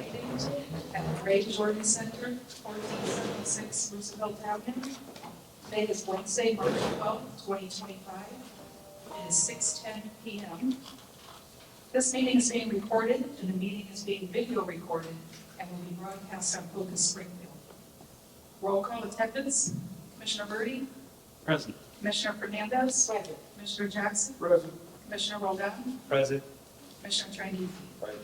meeting at the Gray Jordan Center, 1476 Roosevelt Avenue. Today is Wednesday, March 12, 2025. It is 6:10 p.m. This meeting is being recorded, and the meeting is being video recorded and will be broadcast on Focus Springfield. Roll call attendance. Commissioner Birdie? Present. Commissioner Fernandez? Present. Commissioner Jackson? Present. Commissioner Roldan? Present. Commissioner Chinese? Present.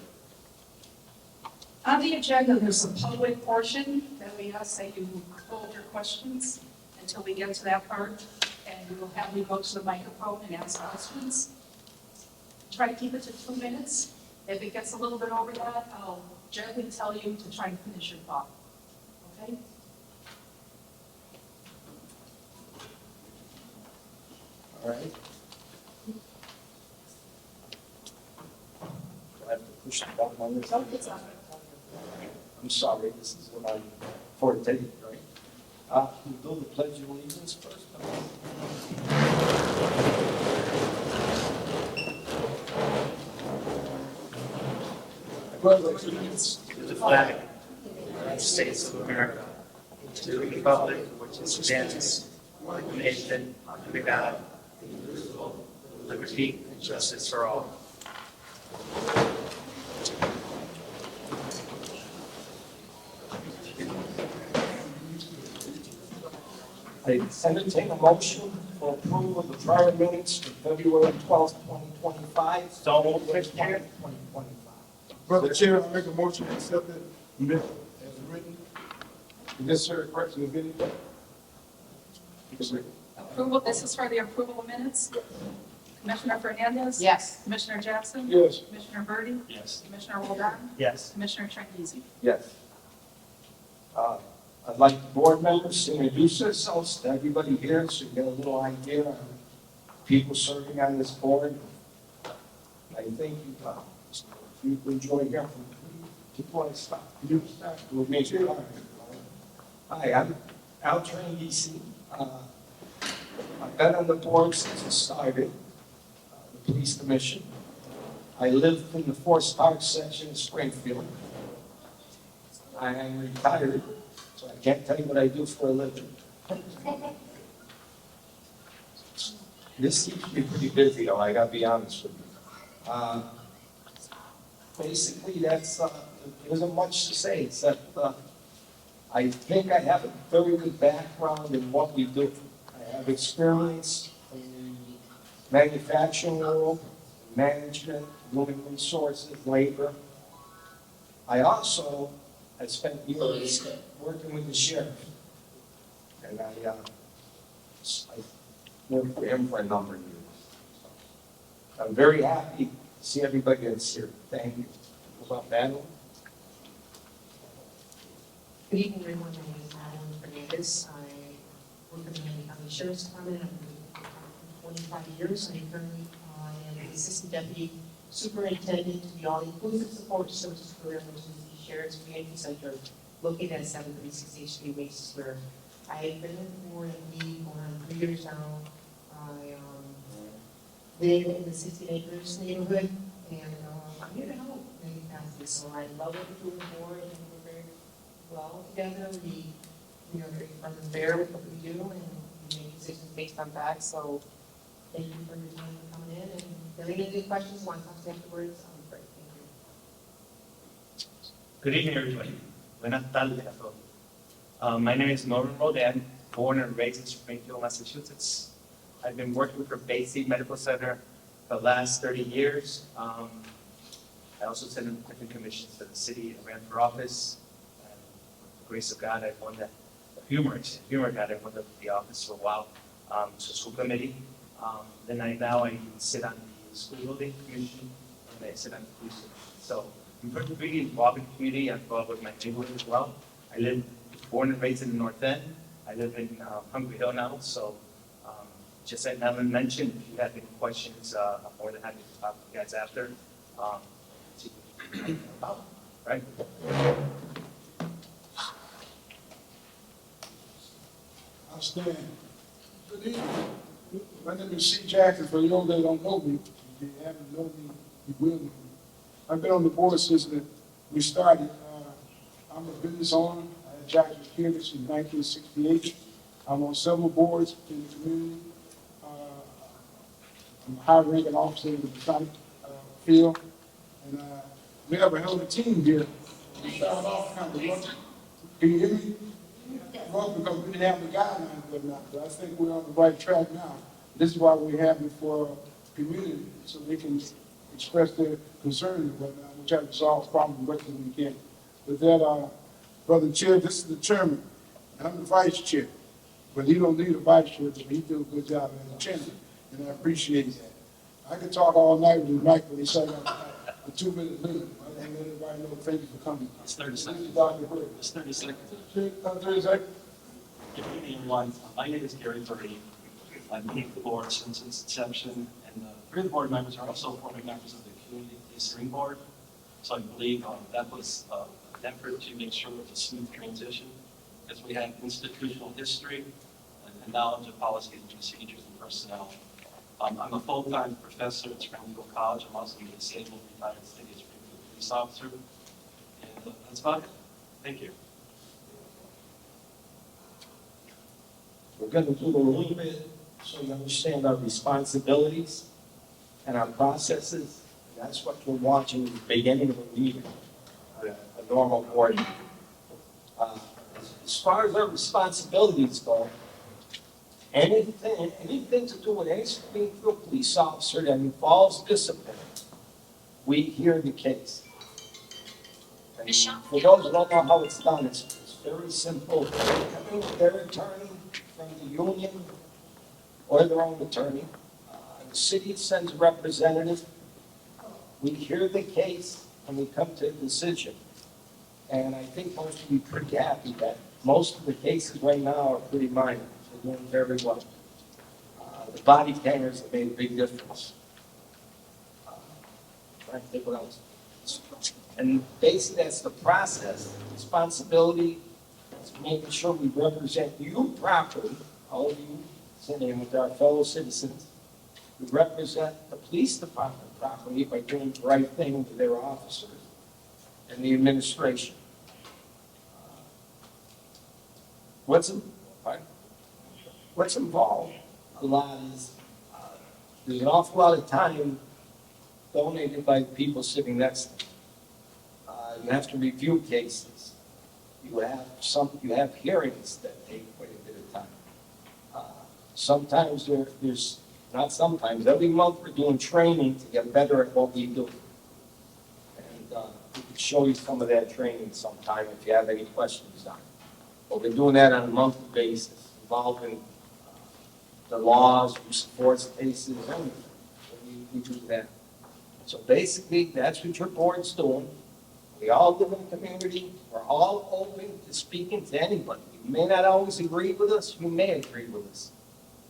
On the agenda, there's a public portion that we ask that you hold your questions until we get to that part, and we will have you go to the microphone and ask questions. Try to keep it to 2 minutes. If it gets a little bit over that, I'll gently tell you to try and finish your thought. Okay? All right. Do I have to push the button on this? So it's on. I'm sorry, this is what I'm for today, right? We'll do the Pledge of Allegiance first. I pledge allegiance to the flag of the United States of America, to the republic which stands one nation under God, indivisible, with liberty and justice for all. I entertain a motion for approval of the prior minutes for February 12th, 2025. So moved, Mr. Chair. 2025. Brother Chair, I make a motion to accept it as written. Yes, sir, correction of video. Approval, this is for the approval of minutes? Commissioner Fernandez? Yes. Commissioner Jackson? Yes. Commissioner Birdie? Yes. Commissioner Roldan? Yes. Commissioner Chinese? Yes. I'd like the board members to introduce themselves to everybody here so you get a little idea of people serving on this board. I think you enjoy hearing from people. I stop. You start with me. Hi, I'm Al Train DC. I've been on the board since it started, the police commission. I live in the Forest Park section of Springfield. I am retired, so I can't tell you what I do for a living. This keeps me pretty busy, though, I gotta be honest with you. Basically, there isn't much to say, except I think I have a very good background in what we do. I have experience in the manufacturing world, management, human resources, labor. I also have spent years working with the sheriff, and I worked for him for a number of years. So I'm very happy to see everybody that's here. Thank you. About that? Good evening, everyone. My name is Adam Fernandez. I work in the County Sheriff's Department. I've been for 25 years. I currently am the Assistant Deputy Superintendent to the All-Inclusive Support Services Program, which is the Sheriff's Community Center located at 736 H3 Mason Square. I've been in the going on 3 years now. I live in the 16 acres neighborhood, and I'm here to help in any capacity. So I love what we do on the board, and we're very well together. We are very fun and fair with what we do, and we make decisions based on facts. So thank you for your time coming in, and if there are any questions, want to talk to me afterwards, I'm great. Thank you. Good evening, everybody. Buenas tardes a todos. My name is Norman Roldan, born and raised in Springfield, Massachusetts. I've been working for Bay State Medical Center for the last 30 years. I also sent in different commissions to the city. I ran for office. And with the grace of God, I won the humor God, I won the office for a while. So school committee. Then I sit on the school building commission, and I sit on the police commission. So I'm pretty involved in the community. I'm involved with my neighborhood as well. I live, born and raised in the North End. I live in Hungry Hill now. So just like Melvin mentioned, if you have any questions, I'm more than happy to talk to you guys after. See what you about, right? Outstanding. Good evening. My name is C. Jackson. For those that don't know me, if you haven't known me, you will know me. I've been on the board since we started. I'm a business owner. I had jobs with here since 1968. I'm on several boards in the community. I'm a high-ranking officer in the Masonic field. And we have a hell of a team here. We started off kind of rough. Can you hear me? Rough because we didn't have the guidelines right now. But I think we're on the right track now. This is why we're having for community, so they can express their concerns and whatnot. We try to solve problems as much as we can. With that, Brother Chair, this is the chairman, and I'm the vice chair. But he don't need a vice chair, but he do a good job as a chairman, and I appreciate that. I could talk all night with the mic, but he said a 2-minute limit. I want to let everybody know, thank you for coming. It's 30 seconds. Dr. Bird. It's 30 seconds. 30 seconds? Good evening, everyone. My name is Gary Birdie. I've been with the board since its inception, and 3 of the board members are also former members of the Community Policing Board. So I believe that was an effort to make sure it was a smooth transition, because we have institutional history and knowledge of policies and procedures and personnel. I'm a full-time professor at Springfield College. I'm also a disabled retired city of Springfield police officer. And that's about it. Thank you. We're going to do a little bit so you understand our responsibilities and our processes. That's what you're watching at the beginning of a meeting, a normal board. As far as our responsibilities go, anything to do with any Springfield police officer that involves discipline, we hear the case. And for those who don't know how it's done, it's very simple. Having their attorney from the union or their own attorney, the city sends a representative. We hear the case and we come to a decision. And I think most will be pretty happy that most of the cases right now are pretty minor. They're doing very well. The body cameras have made a big difference. Trying to think what else. And basically that's the process. Responsibility is making sure we represent you properly, all of you sitting with our fellow citizens. We represent the police department properly by doing the right thing to their officers and the administration. What's involved a lot is there's an awful lot of time donated by the people sitting next to you. You have to review cases. You have hearings that take quite a bit of time. Sometimes there's not sometimes, every month we're doing training to get better at what we do. And we can show you some of that training sometime if you have any questions on it. But we're doing that on a monthly basis, involving the laws, sports cases, everything. So we do that. So basically, that's what your board's doing. We all live in a community. We're all open to speaking to anybody. You may not always agree with us. You may agree with us.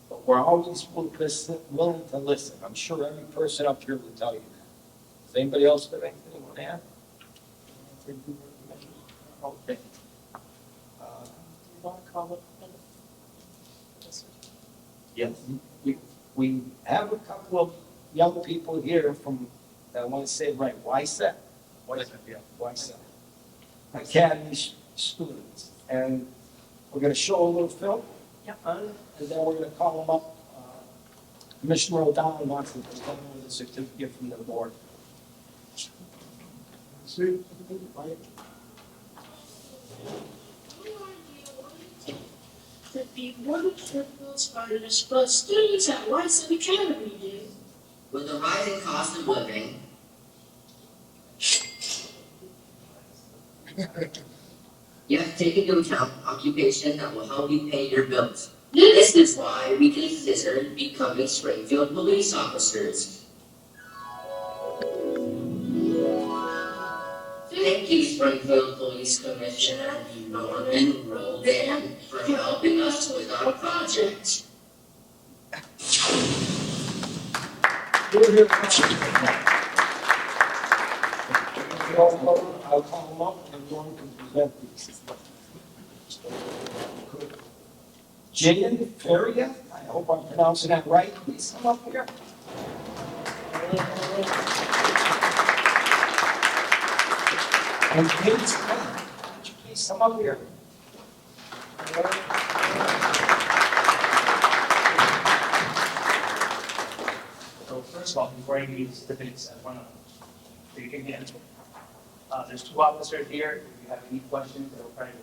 But we're always willing to listen. I'm sure every person up here will tell you that. Does anybody else have anything they want to add? Okay. Yes. We have a couple of young people here from, I want to say it right, YSET? YSET. Academy students. And we're going to show a little film. Yep. And then we're going to call them up. Commissioner O'Donnell wants to come with a certificate from the board. See? Right. To be one of Springfield's finest, but students at Whiteside Academy do. With the rising cost of living, you have to take into account occupation that will help you pay your bills. This is why we consider becoming Springfield police officers. Thank you, Springfield Police Commissioner Norman Roldan, for helping us with our project. I'll call them up and Norm can present these. Jaden Feria, I hope I'm pronouncing that right. Please come up here. And Kate Smith. Please come up here. So first of all, before I give you the certificates, I want to take again. There's two officers here. If you have any questions, they'll probably be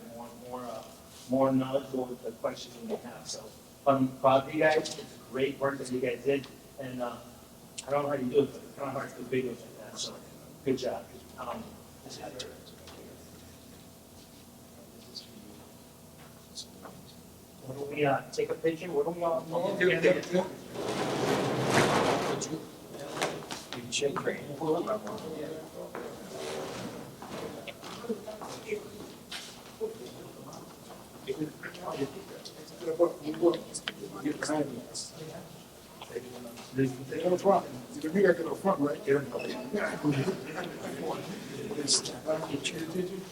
more knowledgeable with the questions you may have. So I'm proud of you guys. It's great work that you guys did. And I don't know how you do it, but it's kind of hard to do videos like that. So good job. This is Heather. What do we take a picture? What do we all do? You can shake your hand. Get behind me. Get on the front. You can get on the front, right? Get on the front.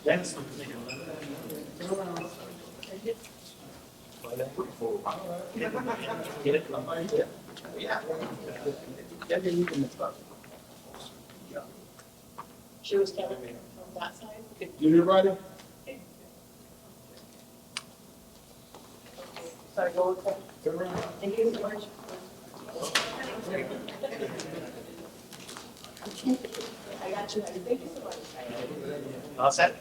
Yes. Get it? Yeah. She was coming from that side. You hear right? Sorry, go with that. Turn around. Thank you so much. I got you. Thank you so much. All set?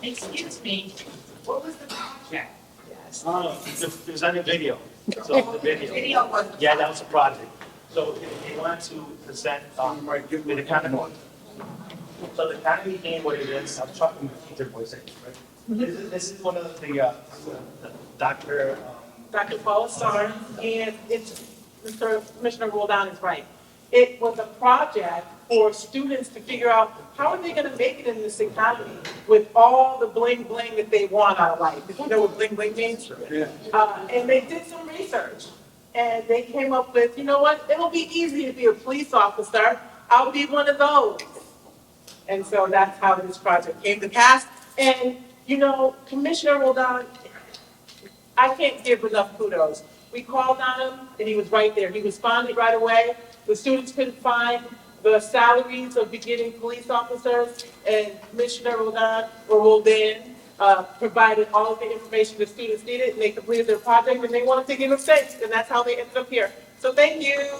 Excuse me, what was the project? It was on the video. So the video. Video was. Yeah, that was a project. So they wanted to present with the economy. So the economy being what it is, I'm talking with teacher voice, right? This is one of the Dr. Dr. Paul Starnes, and it's, Mr. Commissioner Roldan is right. It was a project for students to figure out how are they gonna make it in this economy with all the bling bling that they want out of life. If you know what bling bling means? Yeah. And they did some research, and they came up with, you know what, it'll be easy to be a police officer, I'll be one of those. And so that's how this project came to pass. And, you know, Commissioner Roldan, I can't give enough kudos. We called on him, and he was right there. He responded right away. The students couldn't find the salaries of beginning police officers, and Commissioner Roldan provided all of the information the students needed, and they completed their project, and they wanted to give him thanks, and that's how they ended up here. So thank you.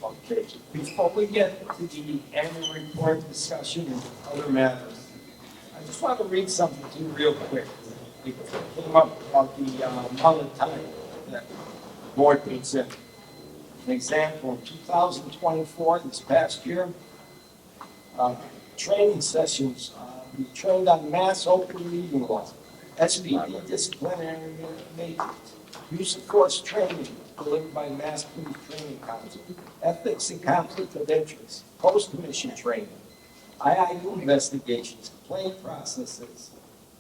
Okay, before we get to the annual report discussion and other matters, I just want to read something to you real quick. It came up about the amount of time that the board puts in. An example, in 2024, this past year, training sessions, we trained on mass open meeting law, SPD disciplinary matrix, use of force training delivered by Mass Police Training Council, ethics and conflict of interest, post-commission training, IIU investigations, complaint processes,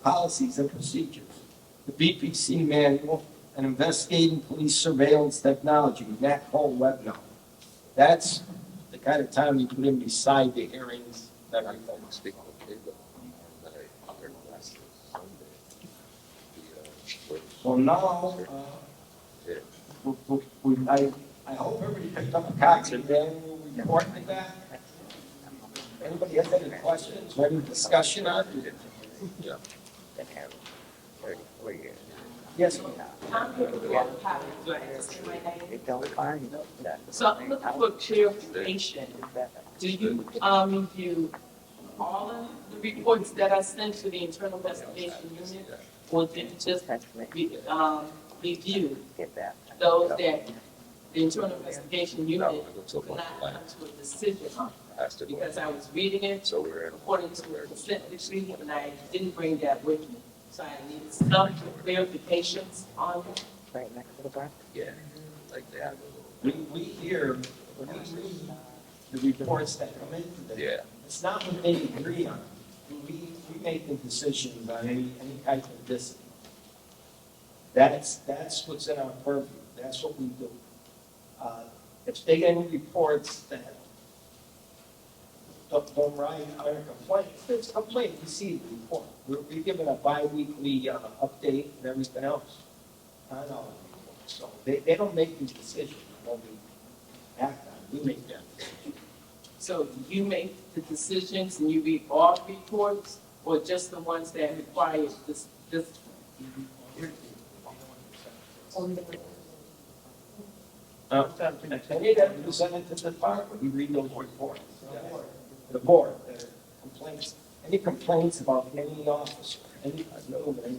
policies and procedures, the BPC manual, and investigating police surveillance technology, that whole webinar. That's the kind of time you put in beside the hearings that are done. So now, I hope everybody picked up a copy of the annual report like that. Anybody has any questions or any discussion on it? Yes, ma'am. I'm here with the other copy. Do I have to say my name? So I'm looking for clarification. Do you, review all of the reports that I sent to the internal investigation unit? Or did you just, review those that the internal investigation unit could not come to a decision on? Because I was reading it according to the consent decree, and I didn't bring that with me. So I needed some clarifications on it. Right next to the bar? Yeah, like they have We hear, when we read the reports that come in today. Yeah. It's not what they agree on. we make the decisions on any type of discipline. That's what's in our purview, that's what we do. If they get any reports that don't write our complaint, if there's a complaint, we see the report. We're given a bi-weekly update and everything else on our reports. So they don't make these decisions, what we act on, we make them. So you make the decisions and you read all the reports, or just the ones that require this? Any that are presented to the department, we read those reports. The board, complaints, any complaints about any officer, any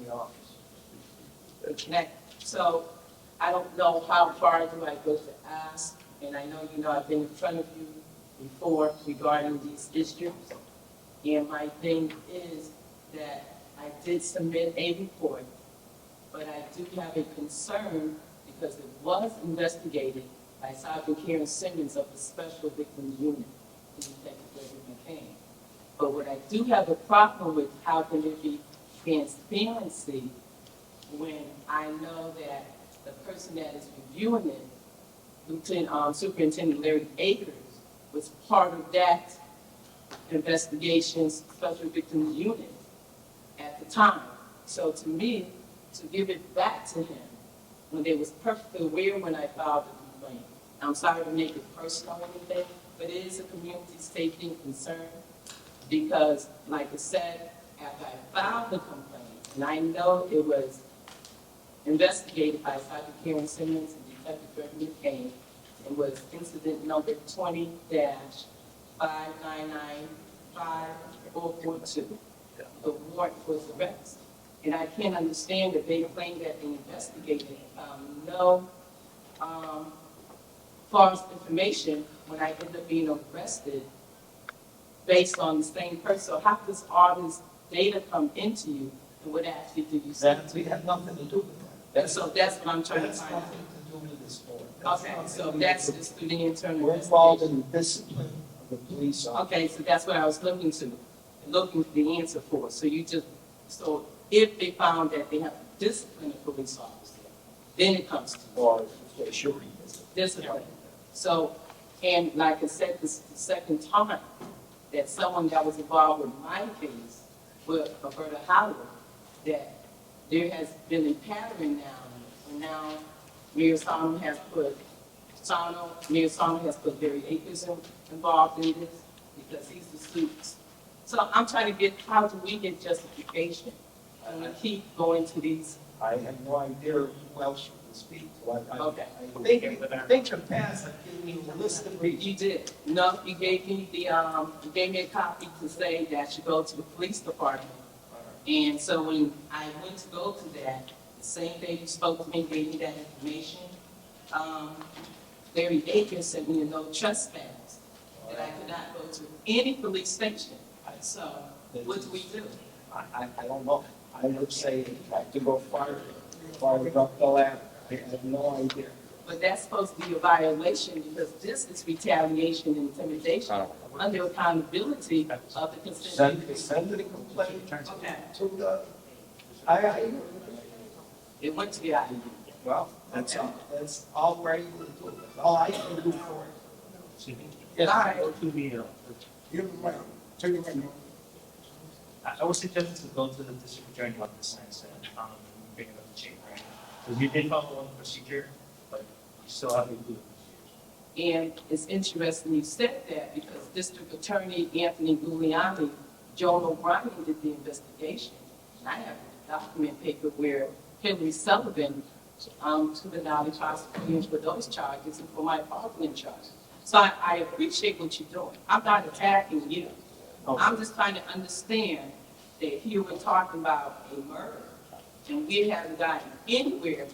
officer. Next. So I don't know how far do I go to ask, and I know I've been in front of you before regarding these issues. And my thing is that I did submit a report, but I do have a concern because it was investigated by Sergeant Karen Simmons of the Special Victims Unit in Detective Gregory McCain. But what I do have a problem with, how can there be transparency when I know that the person that is reviewing it, Lieutenant Superintendent Larry Akers, was part of that investigation's Special Victims Unit at the time. So to me, to give it back to him, when they was perfectly aware when I filed the complaint. I'm sorry to make it personal or anything, but it is a community safety concern because, like I said, after I filed the complaint, and I know it was investigated by Sergeant Karen Simmons and Detective Gregory McCain, it was incident number 20-599-5442. The warrant was arrest. And I can't understand that they claim that they investigated no false information when I end up being arrested based on the same person. So how does all this data come into you, and what actually do you say? We have nothing to do with that. And so that's what I'm trying to That's find out. nothing to do with this board. Okay, so that's just through the internal We're involved investigation. in the discipline of the police officer. Okay, so that's what I was looking for the answer for. So if they found that they have to discipline a police officer, then it comes to Or they should be. discipline. So, and like I said, this is the second time that someone that was involved with my case, with Roberta Howard, that there has been a pattern now, and now Mayor Sano has put Barry Akers involved in this because he's the student. So I'm trying to get, how do we get justification? And we keep going to these. I have no idea who else you can speak to. Okay. I think in the past I've given you a list of people. You did. No, you gave me a copy to say that you go to the police department. And so when I went to go to that, the same day you spoke to me, gave me that information, Larry Akers sent me a no trespass, that I could not go to any police station. So what do we do? I don't know. I would say I have to go farther up the ladder. I have no idea. But that's supposed to be a violation because this is retaliation and intimidation under accountability of the consent decree. Send the complaint Okay. to the IIU. It went to the IU. Well, that's all we're able to do. That's all I can do for it. Yes. All right. Go to the, Give them the mic. Take the mic. I would suggest to go to the district attorney office and bring it up to chamber. Because you did follow one procedure, but you still have to do it. And it's interesting you said that because District Attorney Anthony Giuliani, Joan O'Brien did the investigation. And I have a document paper where Hillary Sullivan took the knowledge prosecution for those charges and for my fraudulent charges. So I appreciate what you're doing. I'm not attacking you. I'm just trying to understand that here we're talking about a murder, and we haven't gotten anywhere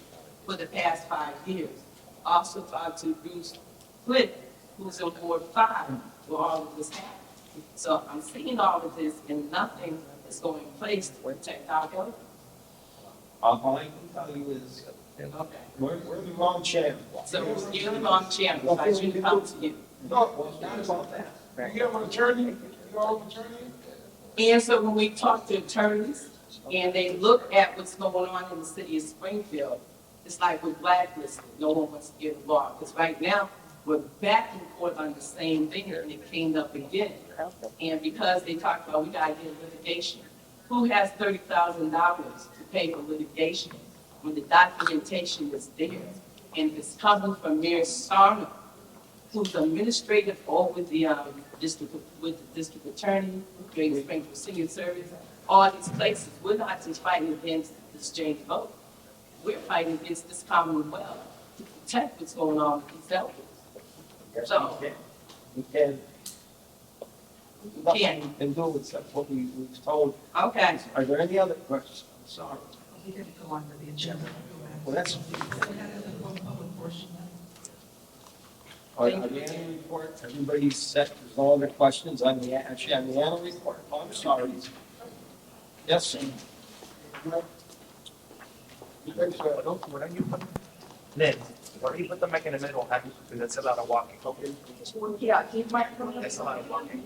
for the past 5 years. Also talked to Bruce Flip, who's in Ward 5, where all of this happened. So I'm seeing all of this, and nothing is going in place to protect our government. All I can tell you is Okay. we're the wrong channel. So you're the wrong channel, so I shouldn't come to you. No, well, it's not about that. You have an attorney? You have an attorney? And so when we talk to attorneys and they look at what's going on in the city of Springfield, it's like we're blacklisted. No one wants to get involved. Because right now, we're back and forth on the same thing and it came up again. And because they talked about we gotta get litigation, who has $30,000 to pay for litigation when the documentation is there? And it's coming from Mayor Sarno, who's administrative over the district, with the district attorney, Greater Springfield Senior Service, all these places. We're not just fighting against the exchange vote. We're fighting against this Commonwealth to protect what's going on with these elders. So, We can, Can't. nothing we can do except what we've told. okay. Are there any other questions? I'm sorry. We're going to go on with the agenda. Well, that's, We had a public portion. on the annual report, everybody's set, there's no other questions on the, actually, on the annual report. Oh, I'm sorry. Yes, sir. Thanks, Why don't you put, Lynn, why don't you put the mic in the middle, because that's a lot of walking. Yeah, keep my. That's a lot of walking.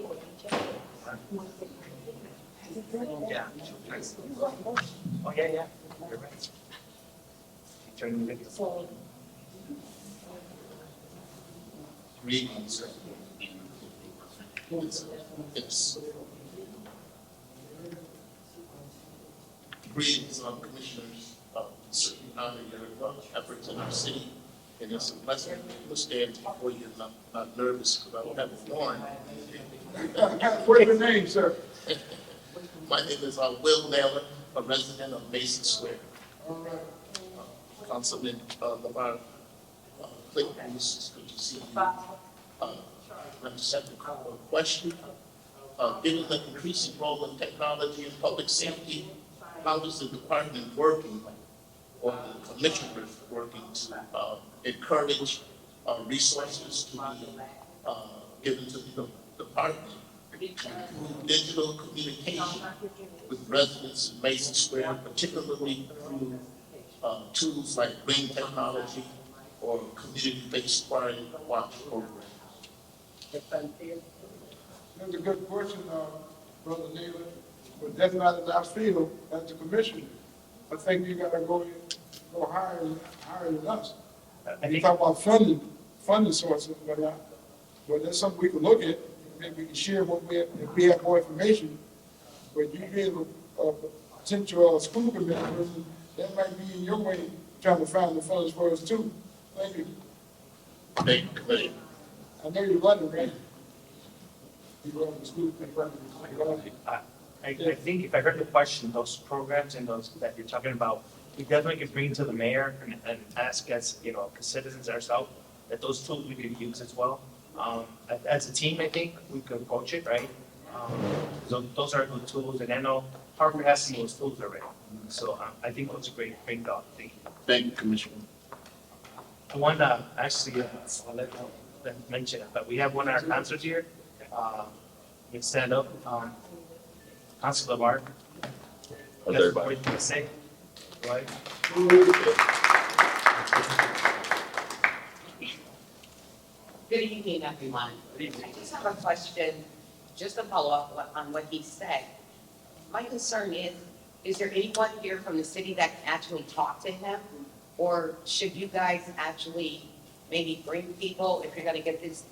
Yeah. Oh, yeah, yeah, you're right. Keep turning the video. Greetings. It's greetings, commissioners. Certainly honor your efforts in our city, and it's a blessing to stand before you. And I'm not nervous because I don't have a warrant. What is your name, sir? My name is Will Naylor, a resident of Mason Square. Councilman Lamar Clayton, it's good to see you. I just have a question. Given the increasing role in technology and public safety, how is the department working, or the commissioners working to encourage resources to be given to the department to improve digital communication with residents in Mason Square, particularly through tools like green technology or community-based crime watch programs? That's a good question, Brother Naylor, but that's not in our field as a commissioner. I think you gotta go higher than us. I You think, talk about funding sources, but that's something we can look at. Maybe we can share what if we have more information. But you being a potential school committee person, that might be in your way, trying to find the funds for us too. Thank you. Thank you, Commissioner. I know you're running, right? You run the school committee. I think if I heard the question, those programs and those that you're talking about, we definitely can bring to the mayor and ask as, you know, as citizens ourselves, that those tools we could use as well. As a team, I think we could approach it, right? So those are good tools, and I know Harvard has some of those tools already. So I think that's a great thought. Thank you. Thank you, Commissioner. I want to actually, I'll let mention it, but we have one of our counselors here. You stand up, Councilor Mark. How's Yes, everybody? what you gonna say? Go ahead. Good evening, everyone. I just have a question, just to follow up on what he said. My concern is there anyone here from the city that can actually talk to him? Or should you guys actually maybe bring people, if you're gonna get these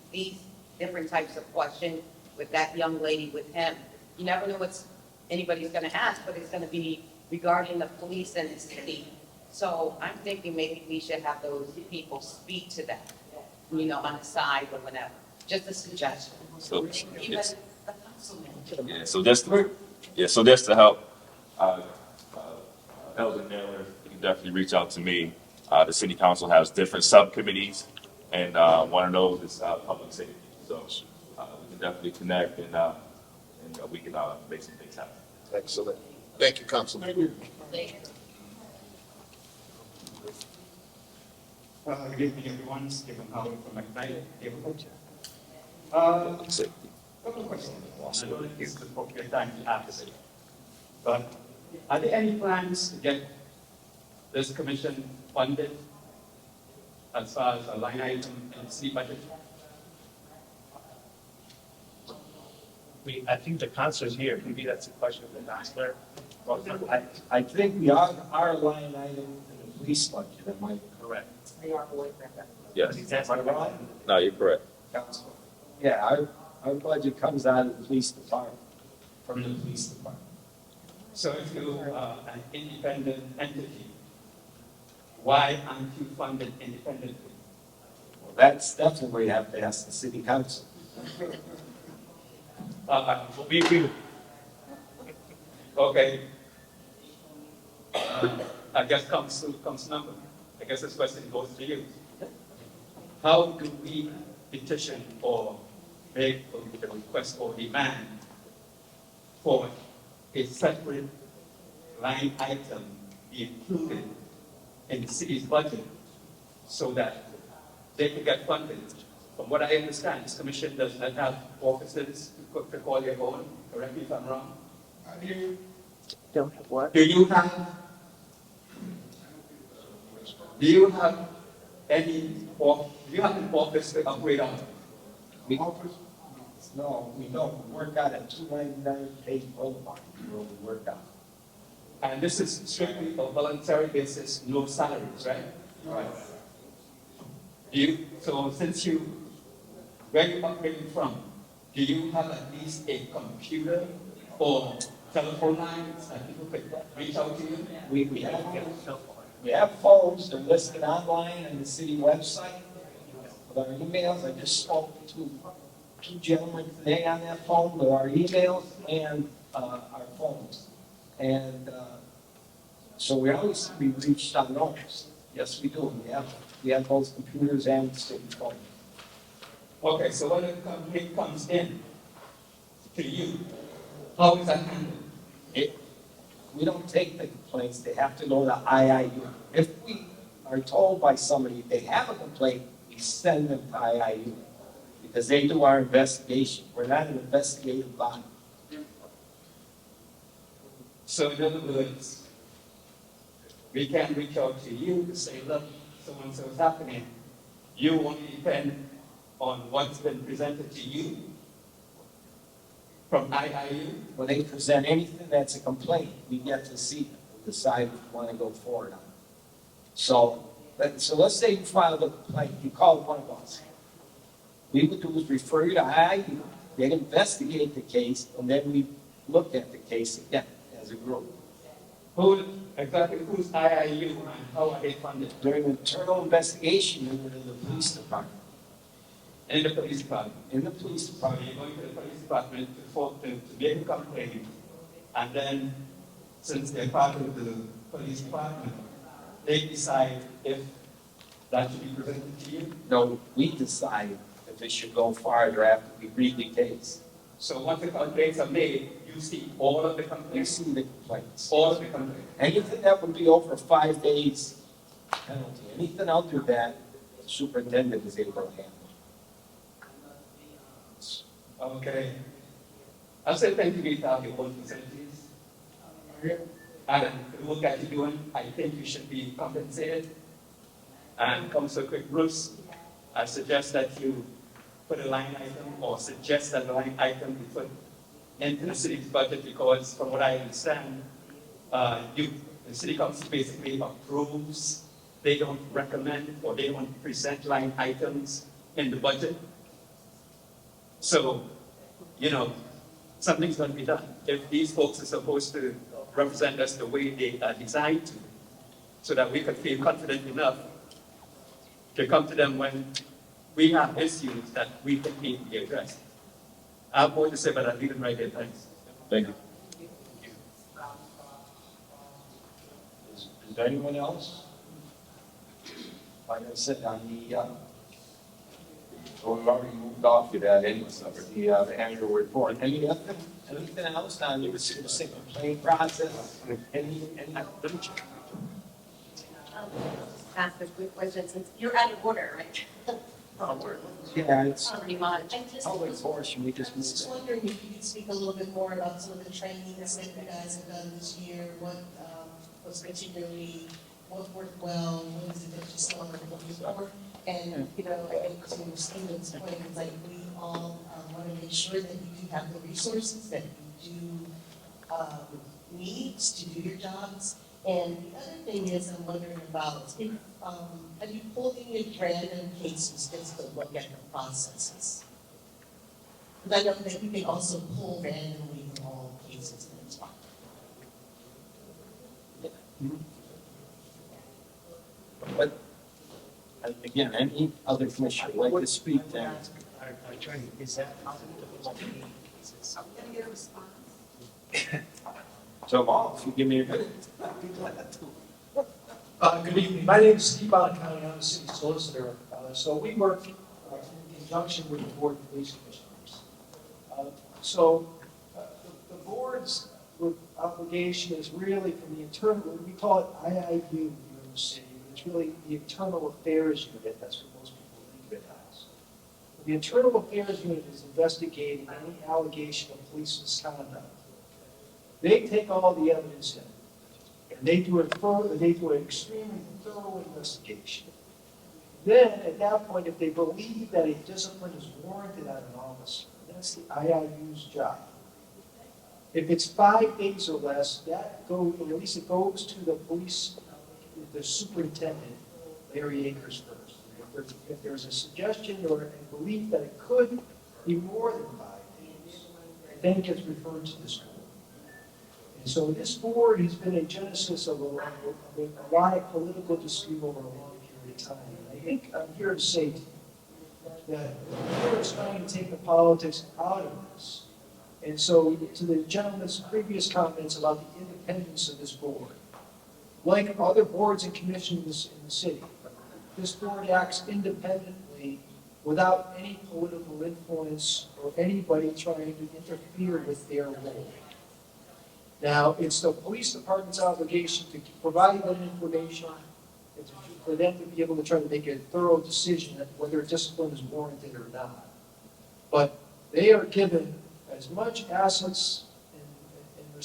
different types of questions with that young lady with him? You never know what anybody's gonna ask, but it's gonna be regarding the police and the city. So I'm thinking maybe we should have those people speak to them, you know, on the side or whatever. Just a suggestion. So, Even yes. the councilman. So just to help, Elder Naylor, you can definitely reach out to me. The city council has different subcommittees, and one of those is public safety. So we can definitely connect, and we can make some things happen. Excellent. Thank you, Councilman. Thank you. Good evening, everyone. Stephen Howard from McKnight, neighborhood. Couple of questions. I know that it's the appropriate time to have this. But are there any plans to get this commission funded as far as a line item in the city budget? I think the counselor's here, maybe that's a question for the counselor. I think we are a line item in the police budget, am I Correct. Yes. Am I wrong? No, you're correct. Council? Yeah, our budget comes out of the police department, from the police department. So if you're an independent entity, why aren't you funded independently? Well, that's where you have to ask the city council. We will. Okay. I guess comes number. I guess this question goes to you. How do we petition or make a request or demand for a separate line item be included in the city's budget so that they can get funded? From what I understand, this commission does not have offices to call your own. Correct me if I'm wrong. Don't have what? Do you have an office to operate on? No, we don't. We work out at 299 Page Boulevard, where we work out. And this is strictly a voluntary basis, no salaries, right? Right. So since where you operating from, do you have at least a computer or telephone lines that people could reach out to you? We have phones, they're listed online on the city website. With our emails, I just spoke to two gentlemen today on that phone with our emails and our phones. And so we always be reached on those. Yes, we do. We have both computers and city phones. Okay, so when a complaint comes in to you, how is that handled? We don't take the complaints, they have to go to IIU. If we are told by somebody they have a complaint, we send them to IIU because they do our investigation. We're not an investigative body. So in other words, we can reach out to you to say, look, so-and-so is happening. You only depend on what's been presented to you from IIU. When they present anything that's a complaint, we get to see them and decide if we want to go forward on it. So let's say you filed a complaint, you called one of us. We would do is refer you to IIU, they'd investigate the case, and then we look at the case again as a group. Who's IIU and how are they funded? During an internal investigation unit in the police department. In the police department? In the police department. You're going to the police department to make a complaint, and then, since they're part of the police department, they decide if that should be presented to you? No, we decide if it should go farther after we read the case. So once the complaints are made, you see all of the complaints? You see the complaints. All of the complaints? Anything that would be over 5 days penalty, anything under that, the superintendent is able to handle. Okay. I said thank you for your own facilities. And the work that you're doing, I think you should be compensated. And Councilor Quick Bruce, I suggest that you put a line item or suggest that a line item be put into the city's budget because from what I understand, the city council basically approves, they don't recommend or they don't present line items in the budget. So, something's going to be done. If these folks are supposed to represent us the way they are designed to, so that we could feel confident enough to come to them when we have issues that we think need to be addressed. I have more to say, but I'll leave it right there. Thanks. Thank you. Is there anyone else? Like I said, on the, we've already moved off of that anyway, so for the annual report. Anything else on the citizen complaint process? Ask a quick question, since you're out of order, right? Yeah, it's Pretty much. public portion, we just I was just wondering if you could speak a little bit more about some of the trainings that you guys have done this year, what was particularly, what worked well, what is it that you saw looking for? And, I think to Stephen's point, it's like all want to make sure that you do have the resources that you do need to do your jobs. And the other thing is I'm wondering about, if, have you pulled any random cases just to look at the processes? Because I know that you can also pull randomly from all cases in this file. But, again, any other commissioner would like to speak then? Is that? I'm gonna get a response. So, Paul, if you give me a minute. Good evening. My name is Steve County. I'm the city solicitor. So we work in conjunction with the Board of Police Commissioners. The board's obligation is really from the internal, we call it IIU here in the city, but it's really the Internal Affairs Unit. That's what most people think of it as. The Internal Affairs Unit is investigating any allegation of police misconduct. They take all the evidence in, and they do an extremely thorough investigation. Then, at that point, if they believe that a discipline is warranted on an officer, that's the IIU's job. If it's 5 days or less, that goes, or at least it goes to the police, the superintendent, Larry Akers first. If there's a suggestion or a belief that it could be more than 5 days, it then gets referred to the school. And so this board has been a genesis of a lot of political dispute over a long period of time. And I think I'm here to say that we're trying to take the politics out of this. And so to the gentleman's previous comments about the independence of this board, like other boards and commissions in the city, this board acts independently without any political influence or anybody trying to interfere with their role. Now, it's the police department's obligation to provide that information and for them to be able to try to make a thorough decision on whether discipline is warranted or not. But they are given as much assets and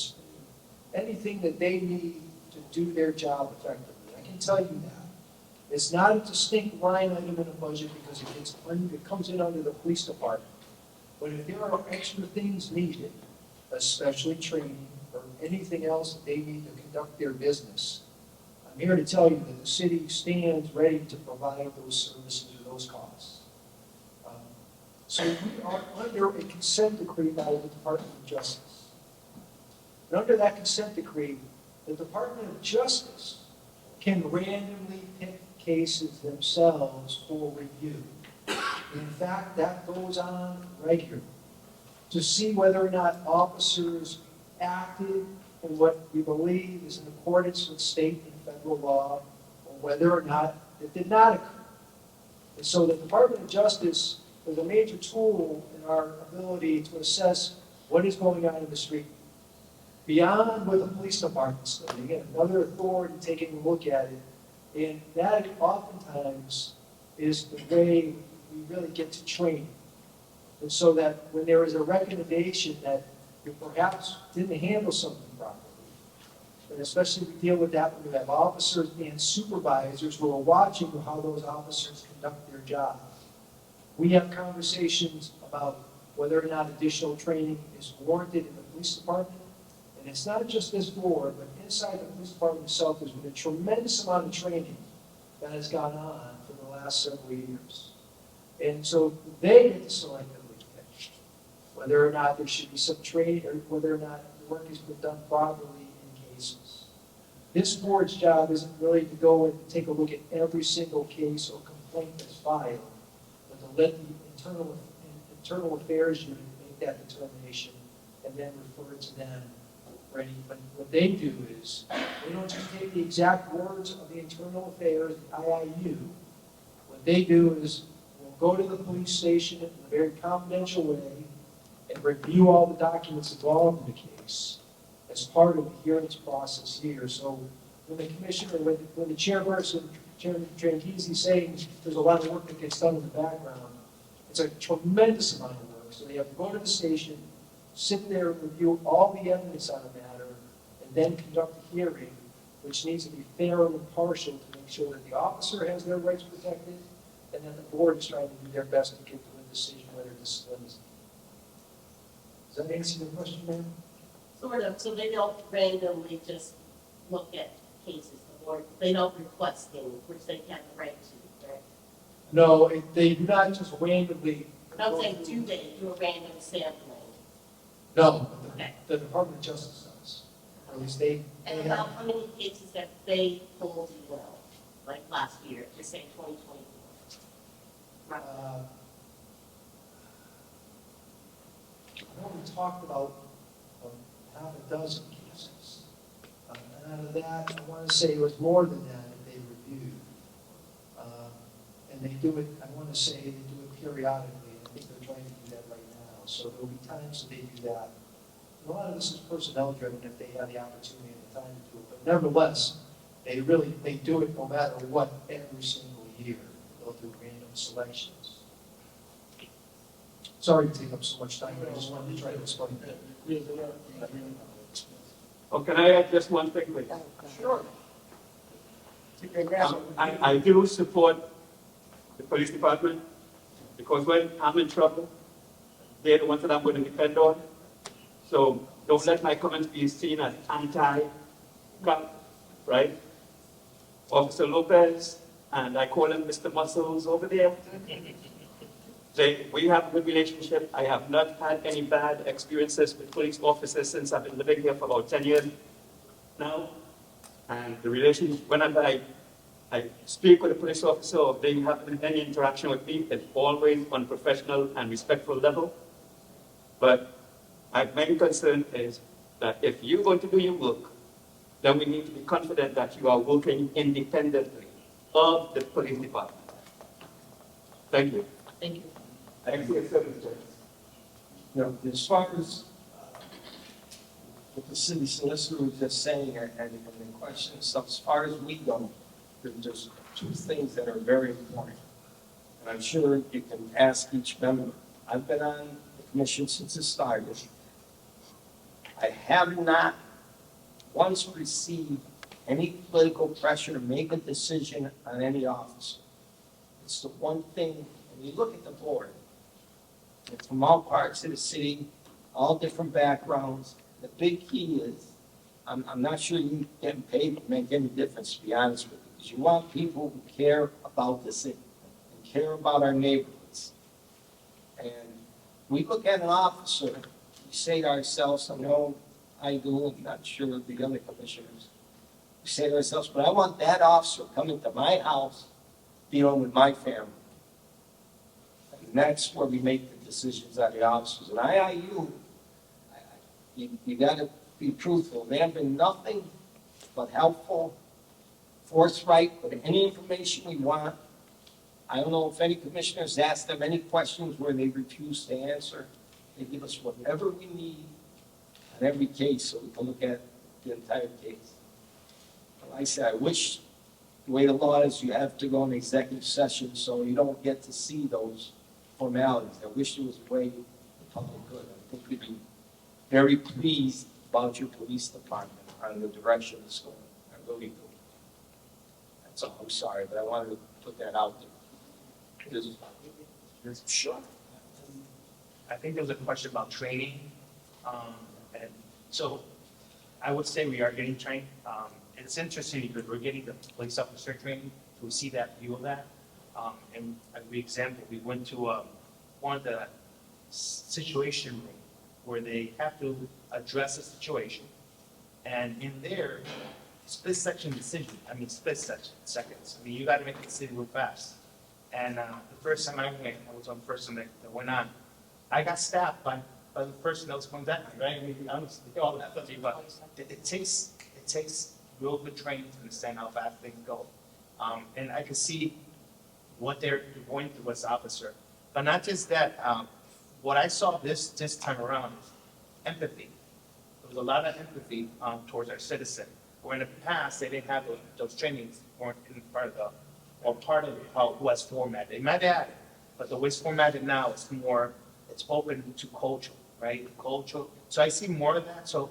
anything that they need to do their job effectively. I can tell you that. It's not a distinct line item in a budget because it comes in under the police department. But if there are extra things needed, especially training or anything else that they need to conduct their business, I'm here to tell you that the city stands ready to provide those services or those costs. So we are under a consent decree by the Department of Justice. And under that consent decree, the Department of Justice can randomly pick cases themselves for review. And in fact, that goes on regularly to see whether or not officers acted in what we believe is in accordance with state and federal law, or whether or not it did not occur. And so the Department of Justice is a major tool in our ability to assess what is going on in the street. Beyond what the police department's doing, again, another authority taking a look at it, and that oftentimes is the way we really get to training. And so that when there is a recommendation that you perhaps didn't handle something properly, and especially we deal with that when you have officers and supervisors who are watching how those officers conduct their job. We have conversations about whether or not additional training is warranted in the police department. And it's not just this board, but inside the police department itself, there's been a tremendous amount of training that has gone on for the last several years. And so they get to selectively pick whether or not there should be some training or whether or not the work has been done properly in cases. This board's job isn't really to go and take a look at every single case or complaint that's filed, but to let the internal affairs unit make that determination and then refer it to them. But what they do is, they don't just take the exact words of the internal affairs, the IIU. What they do is, we'll go to the police station in a very confidential way and review all the documents involved in the case as part of the hearings process here. So when the commissioner, when the chairperson, Chairman Tranchese, is saying there's a lot of work that gets done in the background, it's a tremendous amount of work. So they have to go to the station, sit there and review all the evidence on a matter, and then conduct a hearing, which needs to be fair and impartial to make sure that the officer has their rights protected, and that the board is trying to do their best to get the decision whether discipline is needed. Does that answer your question, ma'am? Sort of, so they don't randomly just look at cases, or they don't request things, which they have the right to, right? No, they do not just randomly. I'm saying, do they do a random sampling? No, Okay. the Department of Justice does. Or at least they And have. how many cases have they told you well, like last year, just say 2024? I know we talked about half a dozen cases. And out of that, I want to say it was more than that they reviewed. And they do it, I want to say they do it periodically. I think they're trying to do that right now. So there will be times that they do that. And a lot of this is personnel driven if they have the opportunity and the time to do it. But nevertheless, they do it no matter what every single year. They'll do random selections. Sorry to take up so much time, but I just wanted to try to explain that. Oh, can I add just one thing, please? Sure. I do support the police department because when I'm in trouble, they're the ones that I'm going to depend on. So don't let my comments be seen as anti-cop, right? Officer Lopez, and I call him Mr. Muscles over there. We have a good relationship. I have not had any bad experiences with police officers since I've been living here for about 10 years now. And the relationship, whenever I speak with a police officer or they have any interaction with me, it's always on a professional and respectful level. But my main concern is that if you're going to do your work, then we need to be confident that you are working independently of the police department. Thank you. Thank you. Thank you, Service Judge. You know, as far as what the city solicitor was just saying and the question and stuff, as far as we go, there's just two things that are very important. And I'm sure you can ask each member. I've been on the commission since it started. I have not once received any political pressure to make a decision on any officer. It's the one thing, when you look at the board, it's from all parts of the city, all different backgrounds. The big key is, I'm not sure you getting paid to make any difference, to be honest with you, because you want people who care about the city and care about our neighborhoods. And we look at an officer, we say to ourselves, I know I do, I'm not sure of the other commissioners. We say to ourselves, but I want that officer coming to my house, dealing with my family. And that's where we make the decisions on the officers. And IIU, you gotta be truthful. They have been nothing but helpful, forthright with any information we want. I don't know if any commissioners asked them any questions where they refused to answer. They give us whatever we need on every case so we can look at the entire case. Like I said, I wish the way the law is, you have to go in executive session so you don't get to see those formalities. I wish there was a way the public could. I think we'd be very pleased about your police department on the direction it's going. I really do. That's all. I'm sorry, but I wanted to put that out there. Sure. I think there was a question about training. And so I would say we are getting trained. It's interesting because we're getting the police officer training, so we see that view of that. And as an example, we went to one of the situation room where they have to address a situation. And in there, split section decision, split seconds. You got to make a decision real fast. And the first time I was on the first one that went on, I got stabbed by the person that was coming at me, right? I was all that stuff, but it takes real good training to understand how fast things go. And I could see what they're going through as officer. But not just that, what I saw this time around is empathy. There was a lot of empathy towards our citizen. Where in the past, they didn't have those trainings, weren't in part of how it was formatted. They might add it, but the way it's formatted now, it's open to culture, right? Culture. So I see more of that. So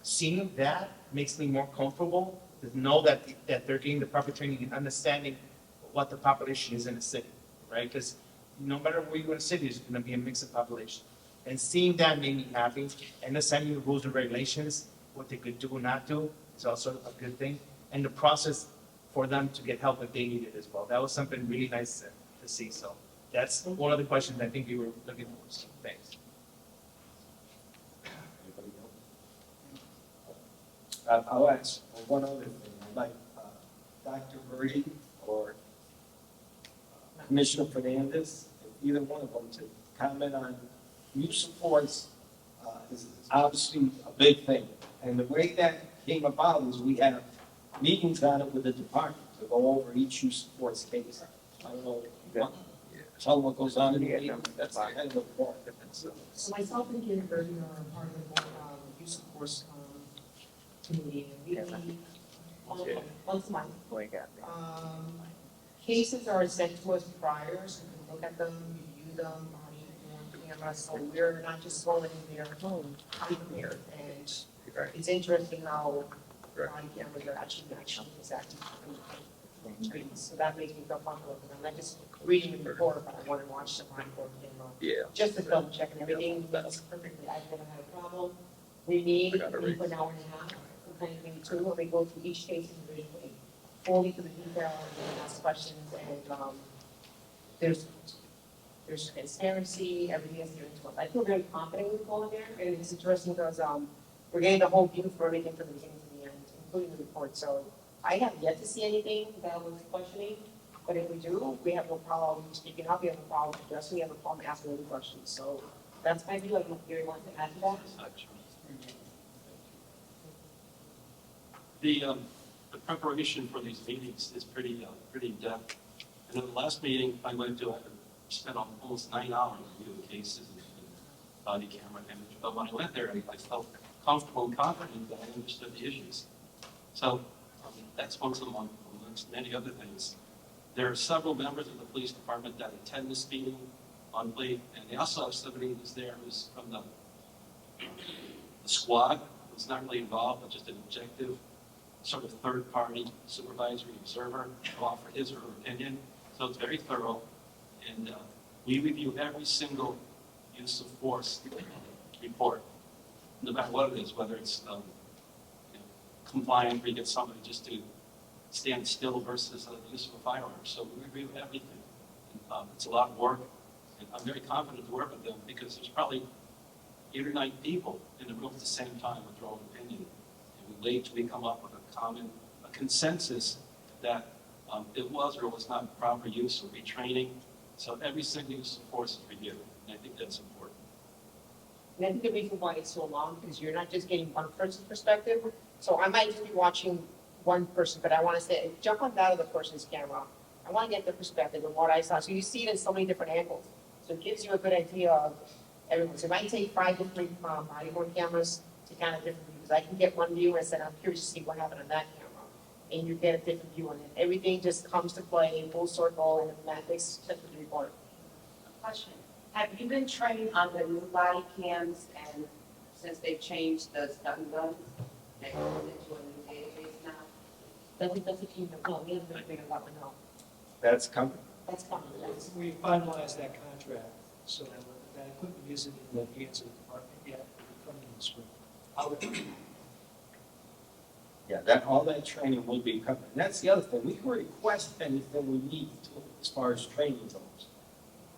seeing that makes me more comfortable to know that they're getting the proper training and understanding what the population is in the city, right? Because no matter where you're in the city, there's gonna be a mix of population. And seeing that made me happy, and understanding the rules and regulations, what they could do or not do, is also a good thing. And the process for them to get help if they need it as well. That was something really nice to see, so that's one of the questions I think you were looking for, so thanks. Anybody else? I'll ask one other thing. I'd like Dr. Birdie or Commissioner Fernandez, if either one of them to comment on use of force is obviously a big thing. And the way that came about is we have meetings on it with the department to go over each use of force case. I don't know, tell them what goes on in the meeting, that's the head of the board. So myself and Gary Berger are part of the use of force committee, and we meet once a month. Cases are sent to us prior, so we can look at them, review them, on camera, so we're not just going in there unprepared. And it's interesting how body cameras are actually matching exactly. So that makes me feel comfortable, because I'm not just reading the report, but I want to watch the line for camera. Yeah. Just to double check and everything works perfectly. I've never had a problem. We meet for an hour and a half, sometimes maybe two, and we go through each case individually, fully to the detail, and ask questions, and there's transparency, everything is given to us. I feel very confident with going there, and it's interesting because we're getting the whole view for everything from the beginning to the end, including the report. So I have yet to see anything that I was questioning, but if we do, we have no problem speaking up, we have no problem addressing, we have no problem asking any questions. So that's my view. I don't know if Gary wants to add to that. The preparation for these meetings is pretty in-depth. And in the last meeting I went to, I spent almost 9 hours reviewing cases and body camera image. But when I went there, I felt comfortable and confident that I understood the issues. So that's one amongst many other things. There are several members of the police department that attend this meeting monthly, and they also have somebody who's there who's from the squad, who's not really involved, but just an objective sort of third-party supervisory observer to offer his or her opinion. So it's very thorough, and we review every single use of force report, no matter what it is, whether it's compliant, where you get somebody just to stand still versus the use of a firearm. So we review everything. And, it's a lot of work, and I'm very confident to work with them because there's probably 8 or 9 people in the room at the same time with their own opinion. And we late we come up with a consensus that it was or was not proper use or retraining. So every single use of force is reviewed, and I think that's important. And I think the reason why it's so long is you're not just getting one person's perspective. So I might just be watching one person, but I want to say, jump on that other person's camera. I want to get the perspective of what I saw. So you see it in so many different angles. So it gives you a good idea of everyone. So it might take 5 different body-worn cameras to kind of different views. I can get one view and say, I'm curious to see what happened on that camera. And you get a different view on it. Everything just comes to play, full circle, and that makes sense with the report. Question. Have you been trained on the new body cams, and since they've changed the stun guns, they're going into a new database now? That's a key. No, we haven't been figuring that one out. That's coming. That's coming. Yes. We finalized that contract, so that equipment isn't in the hands of the department yet, it'll come in the spring. Yeah, all that training will be coming. And that's the other thing. We can request anything we need to as far as training goes.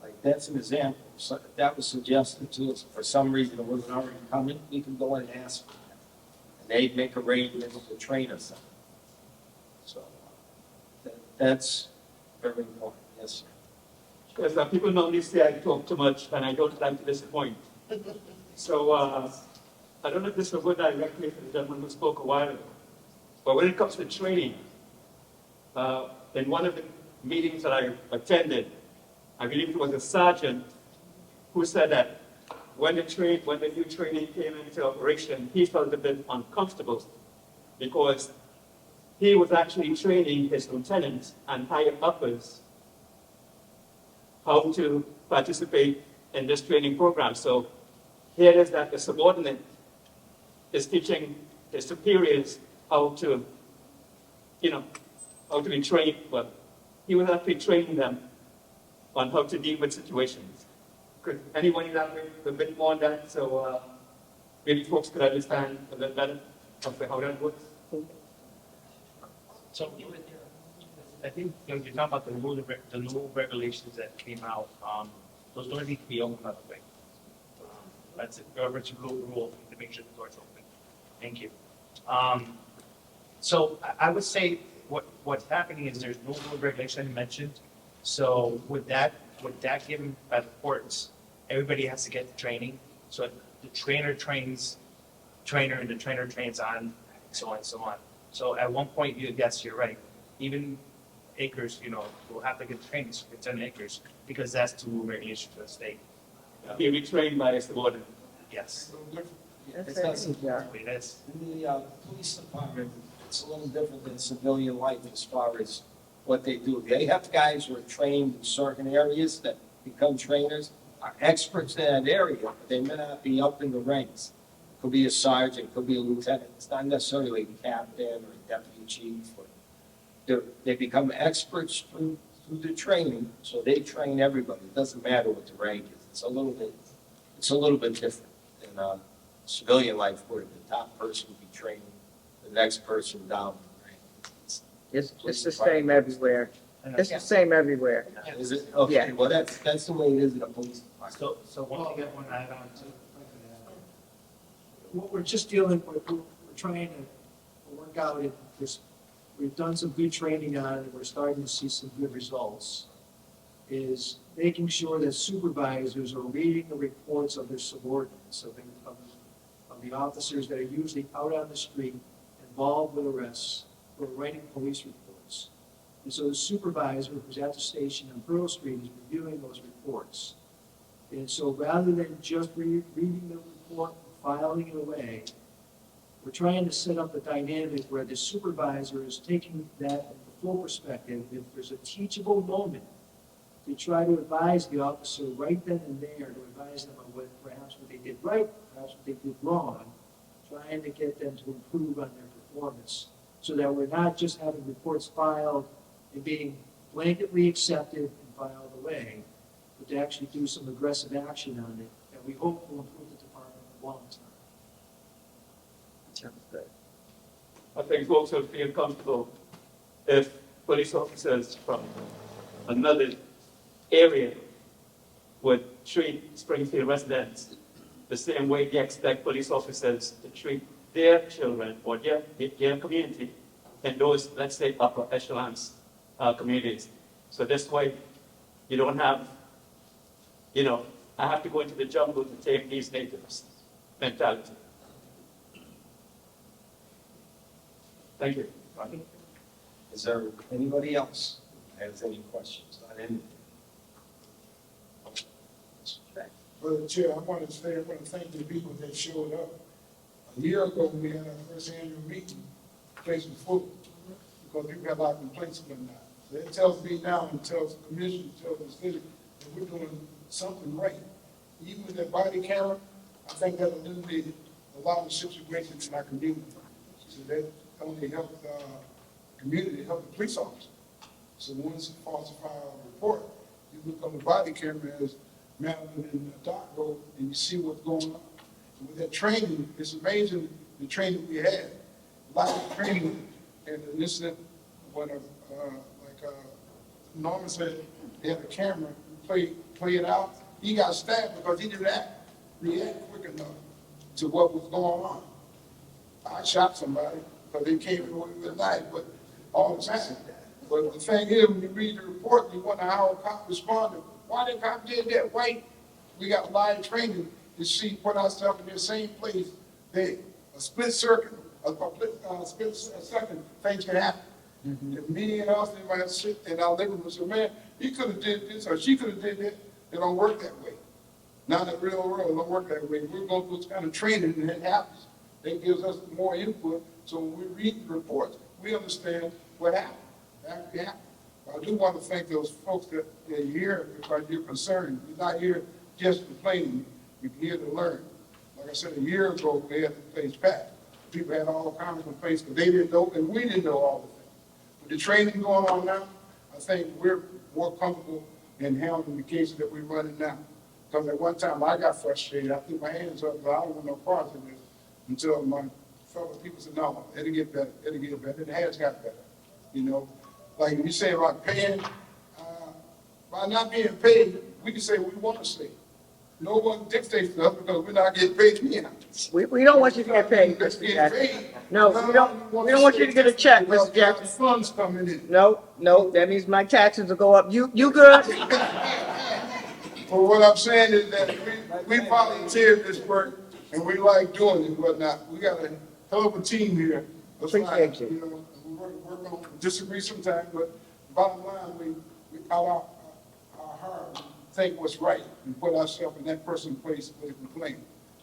Like, that's an example. So if that was suggested to us, for some reason it wasn't already coming, we can go in and ask for that. And they'd make arrangements to train us on it. So that's very important. Yes, sir. Yes, people normally say I talk too much and I don't like to disappoint. So I don't know if this will go directly to the gentleman who spoke a while ago. But when it comes to training, in one of the meetings that I attended, I believe it was a sergeant who said that when the new training came into operation, he felt a bit uncomfortable because he was actually training his lieutenants and higher uppers how to participate in this training program. So here it is that the subordinate is teaching his superiors how to be trained, but he was actually training them on how to deal with situations. Could anyone elaborate a bit more on that so maybe folks could understand a little better of how that works? So I think you're talking about the new regulations that came out. Those doors need to be open, by the way. That's a government's rule to make sure the door's open. Thank you. So I would say what's happening is there's no rule regulation mentioned. So with that given by the courts, everybody has to get the training. So the trainer trains trainer and the trainer trains on, so on and so on. So at one point, yes, you're right. Even acres, will have to get training for 10 acres because that's the rule regulation for the state. Be retrained by a subordinate. Yes. It is. In the police department, it's a little different than civilian life as far as what they do. They have guys who are trained in certain areas that become trainers, are experts in that area, but they may not be up in the ranks. Could be a sergeant, could be a lieutenant. It's not necessarily a captain or a deputy chief. They become experts through the training, so they train everybody. It doesn't matter what the rank is. It's a little bit different than civilian life, where the top person will be training the next person down the rank. It's the same everywhere. It's the same everywhere. Is it? Okay, Yeah. well, that's the way it is in a police department. So one thing I want to add on to. What we're just dealing with, we're trying to work out it, we've done some good training on it, we're starting to see some good results, is making sure that supervisors are reading the reports of their subordinates, of the officers that are usually out on the street, involved with arrests, who are writing police reports. And so the supervisor who's at the station on Pearl Street is reviewing those reports. And so rather than just reading the report, filing it away, we're trying to set up a dynamic where the supervisor is taking that in the full perspective. If there's a teachable moment, to try to advise the officer right then and there, to advise them on perhaps what they did right, perhaps what they did wrong, trying to get them to improve on their performance, so that we're not just having reports filed and being blanketly accepted and filed away, but to actually do some aggressive action on it that we hope will improve the department in the long term. Sounds good. I think folks will feel comfortable if police officers from another area would treat Springfield residents the same way they expect police officers to treat their children or their community and those, let's say, upper echelons communities. So this way, you don't have, I have to go into the jungle to take these natives mentality. Thank you. Is there anybody else who has any questions on anything? Brother Chair, I want to thank the people that showed up. A year ago, we had our first annual meeting, the place was full, because people had a lot of complaints about that. So it tells me now, and tells the commission, tells the city, that we're doing something right. Even with that body camera, I think that eliminated a lot of situations in our community. So that only helped the community, helped the police officers. So once you falsify a report, you look on the body camera as Madeline and Doc Road, and you see what's going on. And with that training, it's amazing the training we had. A lot of training, and an incident when Norman said they had a camera, play it out. He got stabbed because he didn't react quick enough to what was going on. I shot somebody because they came in with a knife, but all the time. But the thing is, when you read the report, you wonder how a cop responded. Why the cop did that? Why? We got live training to see, put ourselves in the same place. A split second, things can happen. If me and us, anybody sit in our living room and say, man, he could have did this or she could have did that. It don't work that way. Not in the real world, it don't work that way. We're going through this kind of training and it happens. That gives us more input. So when we read the reports, we understand what happened. That happened. I do want to thank those folks that are here because you're concerned. You're not here just complaining. You're here to learn. Like I said, a year ago, we had the place packed. People had all kinds of complaints because they didn't know and we didn't know all the things. With the training going on now, I think we're more comfortable in handling the cases that we're running now. Because at one time I got frustrated, I threw my hands up, but I don't want no parts of this until my fellow people said, no, it'll get better, it'll get better. It has got better, you know. Like you say about paying, by not being paid, we can say what we want to say. No one dictates to us because we're not getting paid anyhow. We don't want you to get paid, Mr. Jackson. No, we don't want you to get a check, Mr. Jackson. Funds coming in. No, that means my taxes will go up. You good? But what I'm saying is that we volunteered this work and we like doing it and whatnot. We got a hell of a team here. Appreciate you. You know, we work on, disagree sometimes, but bottom line, we our heart think what's right and put ourselves in that person's place with a complaint.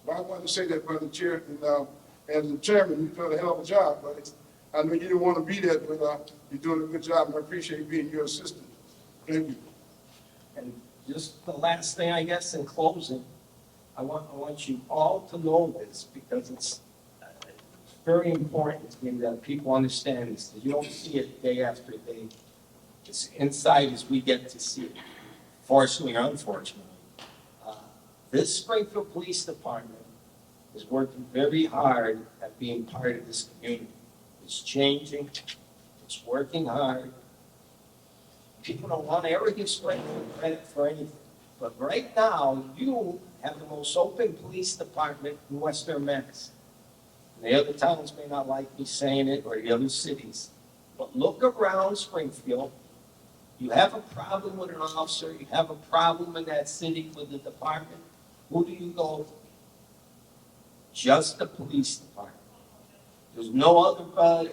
But I wanted to say that, Brother Chair, and as the chairman, you did a hell of a job, but I know you didn't want to be there, but you're doing a good job, and I appreciate you being your assistant. Thank you. And just the last thing, I guess, in closing, I want you all to know this because it's very important to me that people understand this. That you don't see it day after day. It's inside as we get to see it, fortunately or unfortunately. This Springfield Police Department is working very hard at being part of this community. It's changing. It's working hard. People don't want to ever give Springfield credit for anything. But right now, you have the most open police department in Western Mass. And the other towns may not like me saying it, or the other cities. But look around Springfield. You have a problem with an officer, you have a problem in that city with the department, who do you go to? Just the police department. There's no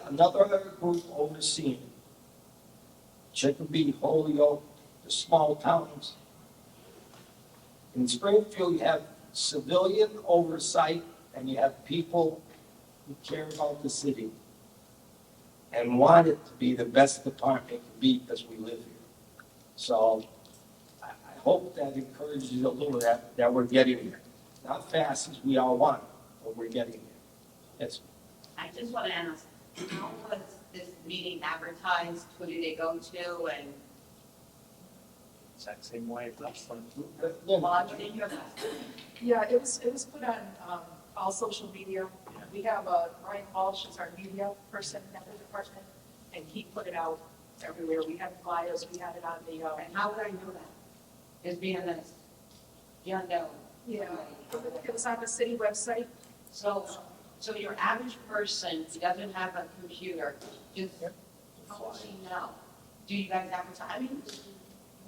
another group overseeing it. Chicopee, Holyoke, the small towns. In Springfield, you have civilian oversight and you have people who care about the city and want it to be the best department it can be because we live here. So I hope that encourages you a little that we're getting there. Not fast as we all want, but we're getting there. Yes. I just want to ask, how was this meeting advertised? Who did it go to? And Exact same way as last one. well, I didn't hear that. Yeah, it was put on all social media. We have Ryan Walsh is our media person in the department, and he put it out everywhere. We had flyers, we had it on the. And how would I know that? Just being honest. You don't know. Yeah, it was on the city website. So your average person who doesn't have a computer, just how does he know? Do you guys advertise? I mean,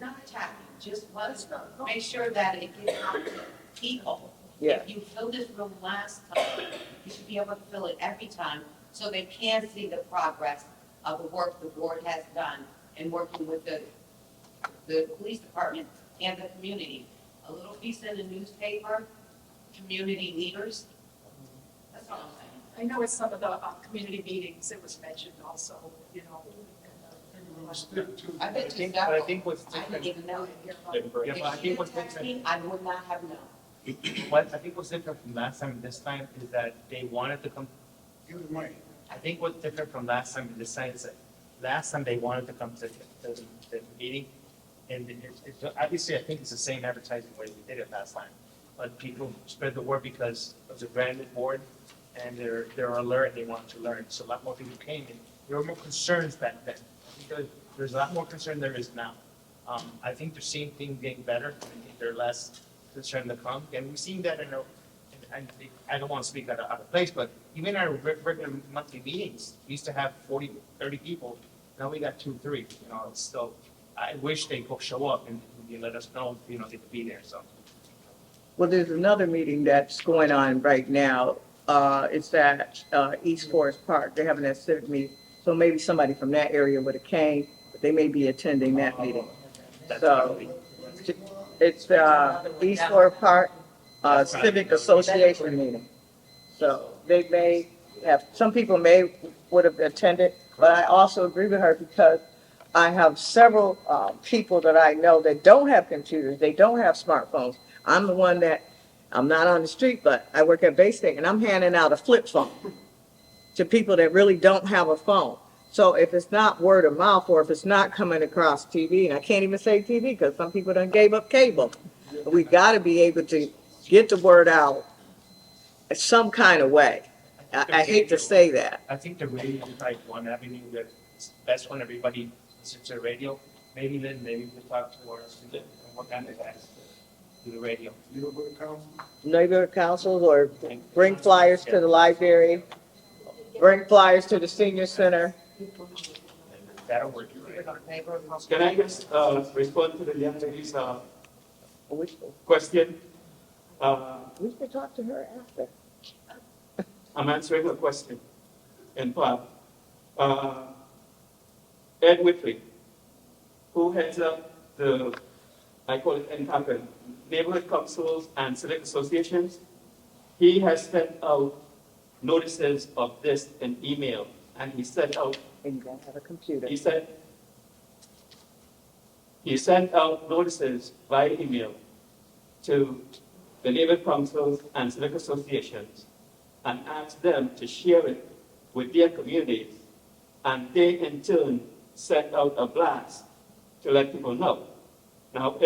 not attacking, just let us know. Make sure that it gets out to people. Yeah. If you filled this room last time, you should be able to fill it every time so they can see the progress of the work the board has done in working with the police department and the community. A little piece in the newspaper, community leaders. That's all I'm saying. I know at some of the community meetings, it was mentioned also, you know. I bet you But I think what's I different. didn't even know. Yeah, but I think what's different. I would not have known. What I think what's different from last time and this time is that they wanted to come. I think what's different from last time and this time is that last time they wanted to come to the meeting, and it's obviously I think it's the same advertising way we did it last time, but people spread the word because it was a brand new board, and they're alert. They want to learn, so a lot more people came in. There were more concerns back then. I think there's a lot more concern there is now. I think they're seeing things getting better. I think they're less concerned to come, and we've seen that I don't want to speak out of place, but even our regular monthly meetings, we used to have 40, 30 people. Now we got 2, 3. You know, it's still. I wish they could show up and let us know. You know, they could be there. So. Well, there's another meeting that's going on right now. It's at East Forest Park. They're having that civic meeting. So maybe somebody from that area would have came, but they may be attending that meeting. So it's East Forest Park Civic Association meeting. So they may have, some people would have attended, but I also agree with her because I have several people that I know that don't have computers, they don't have smartphones. I'm the one that, I'm not on the street, but I work at Bay State and I'm handing out a flip phone to people that really don't have a phone. So if it's not word of mouth, or if it's not coming across TV, and I can't even say TV because some people done gave up cable, we got to be able to get the word out some kind of way. I hate to say that. I think the radio is like one avenue that is best when everybody listens to the radio. Maybe then maybe we can talk to our and what kind of guys to the radio. Neighborhood councils, or bring flyers to the library, bring flyers to the senior center. That'll work. Can I just respond to the young lady's question? We should talk to her after. I'm answering her question. In part, Ed Whitley, who heads up the, I call it NCAPN, neighborhood councils and civic associations, he has sent out notices of this in email, and he sent out. And you don't have a computer. He sent out notices by email to the neighborhood councils and civic associations and asked them to share it with their communities, and they in turn sent out a blast to let people know. Now,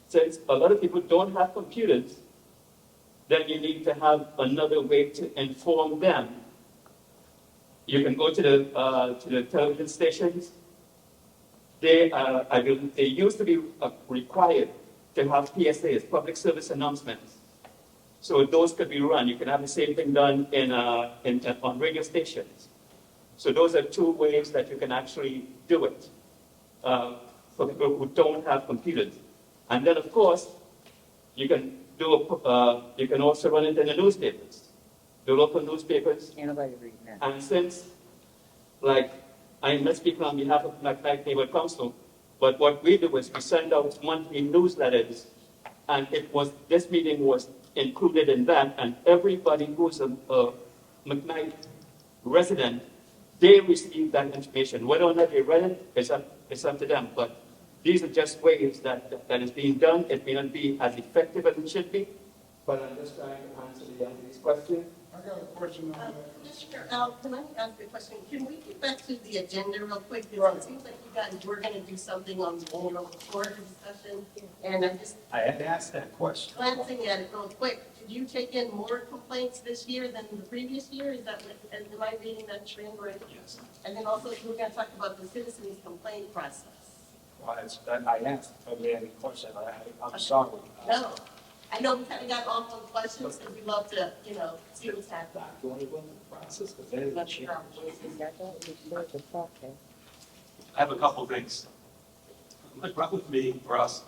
since a lot of people don't have computers, then you need to have another way to inform them. You can go to the television stations. I believe they used to be required to have PSAs, public service announcements. So those could be run. You can have the same thing done on radio stations. So those are two ways that you can actually do it for people who don't have computers. And then, of course, you can also run it in the newspapers, the local newspapers. Anybody reading that? And since, like, I'm not speaking on behalf of McKnight Neighborhood Council, but what we do is we send out monthly newsletters, and this meeting was included in that, and everybody who's a McKnight resident, they receive that information. Whether or not they read it, it's up to them. But these are just ways that is being done. It may not be as effective as it should be, but I'm just trying to answer the young lady's question. I got a question on that. Commissioner Al, can I ask a question? Can we get back to the agenda real quick? Because it seems like you guys were going to do something on the annual report discussion, and I'm just I had asked that question. glancing at it real quick. Did you take in more complaints this year than the previous year? Is that what, am I reading that trend right? Yes. And then also, we're going to talk about the citizens' complaint process. Well, I asked if I had any question. I'm sorry. No. I know we kind of got all those questions because we love to, see what's happening. Do you want to go into the process? Because that is a change. I have a couple things. I brought with me, for us,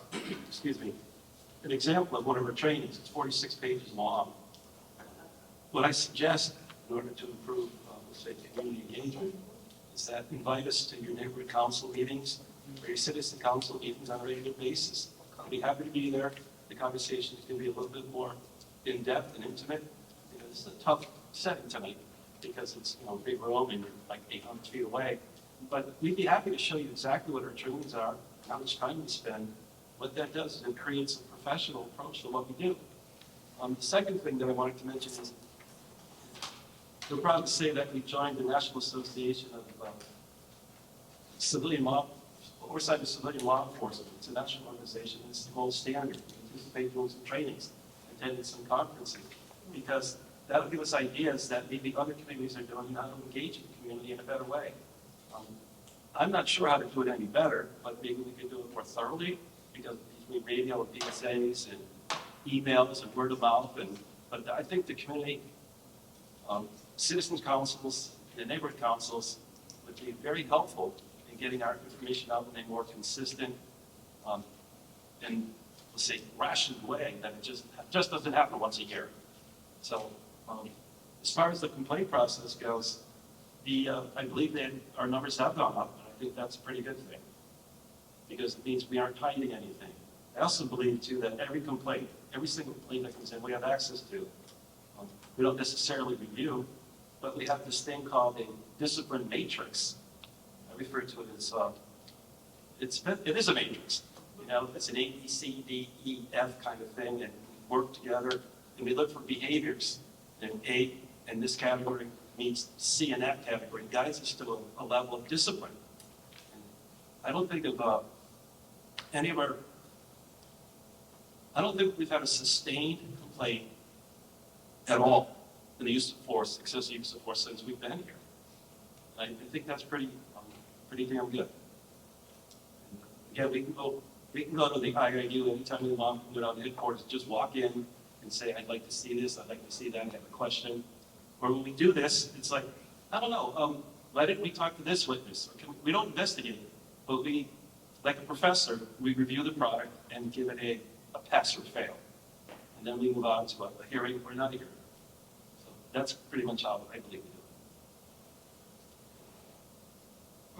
excuse me, an example of one of our trainings. It's 46 pages long. What I suggest in order to improve, let's say, community engagement is that invite us to your neighborhood council meetings or your citizen council meetings on a regular basis. I'll be happy to be there. The conversation is going to be a little bit more in-depth and intimate. It's a tough setting tonight because it's a big room and you're like 800 feet away. But we'd be happy to show you exactly what our trainings are, how much time we spend. What that does is it creates a professional approach to what we do. The second thing that I wanted to mention is we're proud to say that we joined the National Association of Civilian Law, Oversight of Civilian Law Enforcement. It's a national organization. It's the gold standard. Participate in some trainings, attended some conferences, because that'll give us ideas that maybe other communities are doing, how to engage in the community in a better way. I'm not sure how to do it any better, but maybe we could do it more thoroughly, because between radio and PSAs and emails and word of mouth, but I think the community, citizens councils, the neighborhood councils would be very helpful in getting our information out in a more consistent and, let's say, rationed way that it just doesn't happen once a year. So as far as the complaint process goes, I believe that our numbers have gone up, and I think that's a pretty good thing because it means we aren't hiding anything. I also believe, too, that every single complaint that comes in, we have access to. We don't necessarily review, but we have this thing called a discipline matrix. I refer to it as, it is a matrix. It's an A, B, C, D, E, F kind of thing, and we work together, and we look for behaviors. And A, in this category, meets C in that category, guides us to a level of discipline. I don't think of any of our, I don't think we've had a sustained complaint at all in the use of force, excessive use of force since we've been here. I think that's pretty damn good. Again, we can go to the IIU anytime we want, without headquarters, just walk in and say, I'd like to see this, I'd like to see that, I have a question. Or when we do this, it's like, I don't know, why didn't we talk to this witness? Or we don't investigate it, but we, like a professor, we review the product and give it a pass or fail. And then we move on to a hearing or not a hearing. So that's pretty much how I believe we do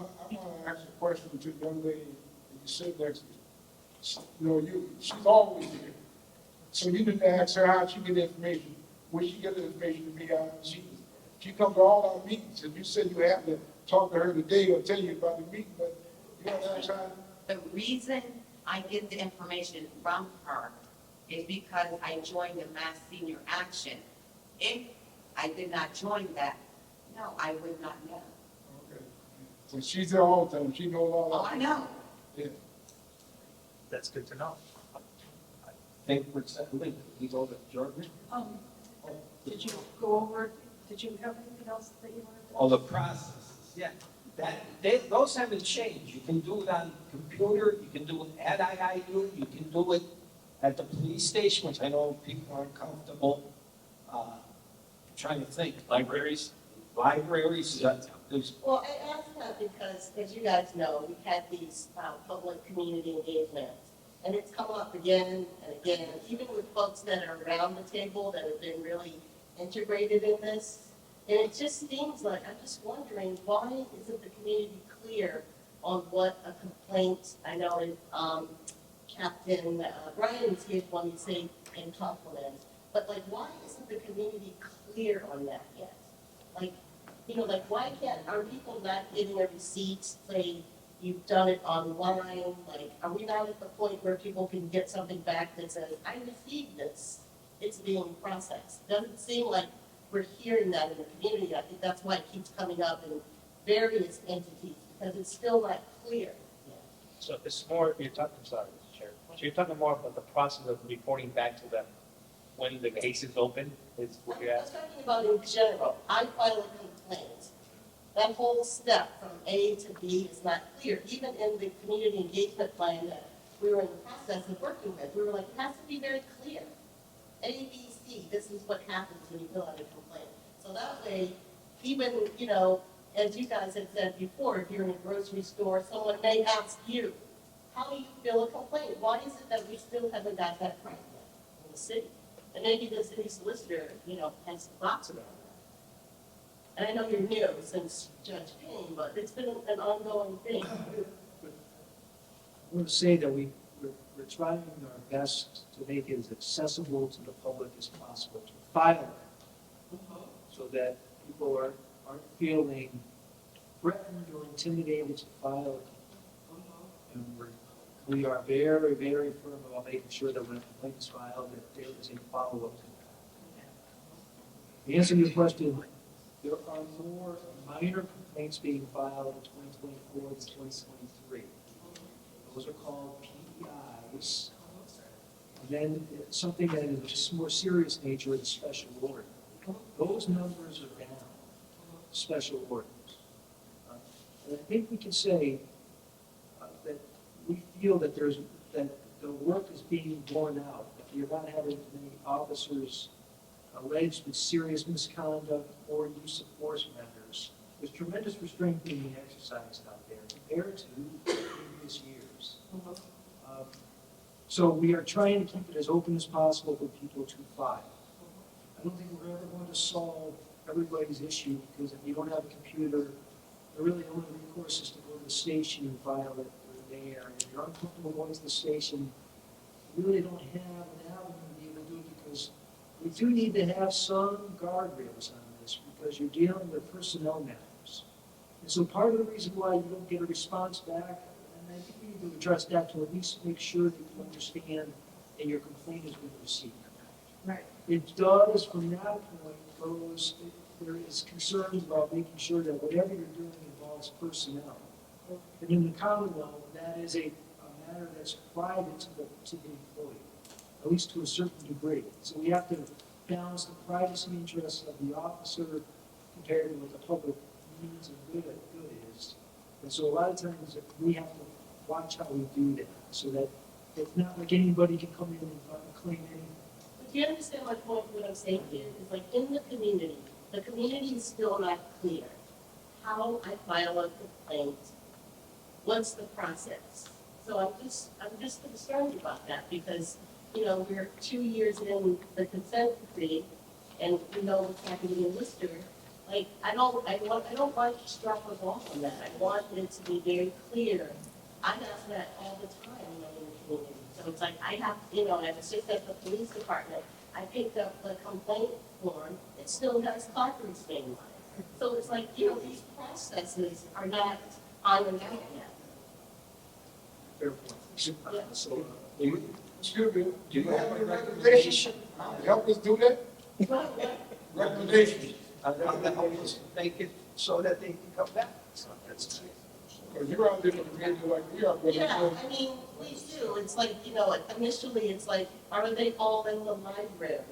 it. I want to ask a question to the young lady that you sit next to. She's always here. So you didn't ask her how she get the information, where she get the information to be out. She comes to all our meetings, and you said you have to talk to her today or tell you about the meeting, but you don't ask her. The reason I get the information from her is because I joined the Mass Senior Action. If I did not join that, no, I would not know. Okay. So she's there all the time. She knows all Oh, I know. Yeah. That's good to know. I think we're settling. We go to Jordan. Did you go over, did you have anything else that you wanted to? All the processes, yeah. Those haven't changed. You can do it on computer, you can do it at IIU, you can do it at the police station, which I know people aren't comfortable. Trying to think. Libraries? Libraries, there's, Well, I asked that because, as you guys know, we've had these public community engagements, and it's come up again and again, even with folks that are around the table that have been really integrated in this. And it just seems like, I'm just wondering, why isn't the community clear on what a complaint, I know Captain Ryan was here when you say in compliments, but like, why isn't the community clear on that yet? Like, like why can't, are people not getting a receipt, say you've done it online? Like, are we not at the point where people can get something back that says, I received this, it's being processed? Doesn't seem like we're hearing that in the community. I think that's why it keeps coming up in various entities, because it's still not clear. So it's more, you're talking, sorry, Mr. Chair. So you're talking more about the process of reporting back to them when the case is open, is what you're I'm asking? talking about in general. I file a complaint. That whole step from A to B is not clear. Even in the community engagement plan that we were in the process of working with, we were like, it has to be very clear. A, B, C, this is what happens when you fill out a complaint. So that way, even, as you guys had said before, if you're in a grocery store, someone may ask you, how do you fill a complaint? Why is it that we still haven't got that right yet in the city? And maybe the city solicitor, has thoughts about that. And I know you're new since Judge Payne, but it's been an ongoing thing. I want to say that we're trying our best to make it as accessible to the public as possible, to file it, so that people aren't feeling threatened or intimidated to file it. And we are very, very firm about making sure that when a complaint is filed, that there is a follow-up to that. To answer your question, there are more minor complaints being filed in 2024 than 2023. Those are called PEIs. And then something that is just more serious nature is special order. Those numbers are down, special orders. And I think we can say that we feel that that the work is being borne out. If you're not having many officers alleged with serious misconduct or use of force measures, there's tremendous restraint being exercised out there compared to previous years. So we are trying to keep it as open as possible for people to file. I don't think we're ever going to solve everybody's issue, because if you don't have a computer, the really only recourse is to go to the station and file it there. And if you're uncomfortable going to the station, you really don't have an avenue to be able to do it, because we do need to have some guardrails on this, because you're dealing with personnel matters. And so part of the reason why you don't get a response back, and I think we need to address that, to at least make sure that you understand that your complaint has been received. Right. It does, from that point, there is concerns about making sure that whatever you're doing involves personnel. And in the Commonwealth, that is a matter that's private to the employee, at least to a certain degree. So we have to balance the privacy interests of the officer compared to what the public needs and good is. And so a lot of times we have to watch how we do that, so that it's not like anybody can come in and claim anything. But do you understand my point, what I'm saying here, is like in the community is still not clear. How I file a complaint, what's the process? So I'm just concerned about that because, you know, we're 2 years in the consent decree and we know what's happening in Worcester. Like, I don't want to drop the ball on that. I want it to be very clear. I ask that all the time, you know, in the community. So it's like, I have, you know, and it's just at the police department, I picked up the complaint form, it still has Clark's name on it. So it's like, you know, these processes are not ironed out yet. Fair point. Yeah. So, Excuse me, do you have any recommendations to help us do that? Recommendations? I'm going to help us make it so that they can come back. So that's Because you're out there in the community like we are. Yeah, I mean, we do. It's like, you know, initially it's like, are they all in the libraries?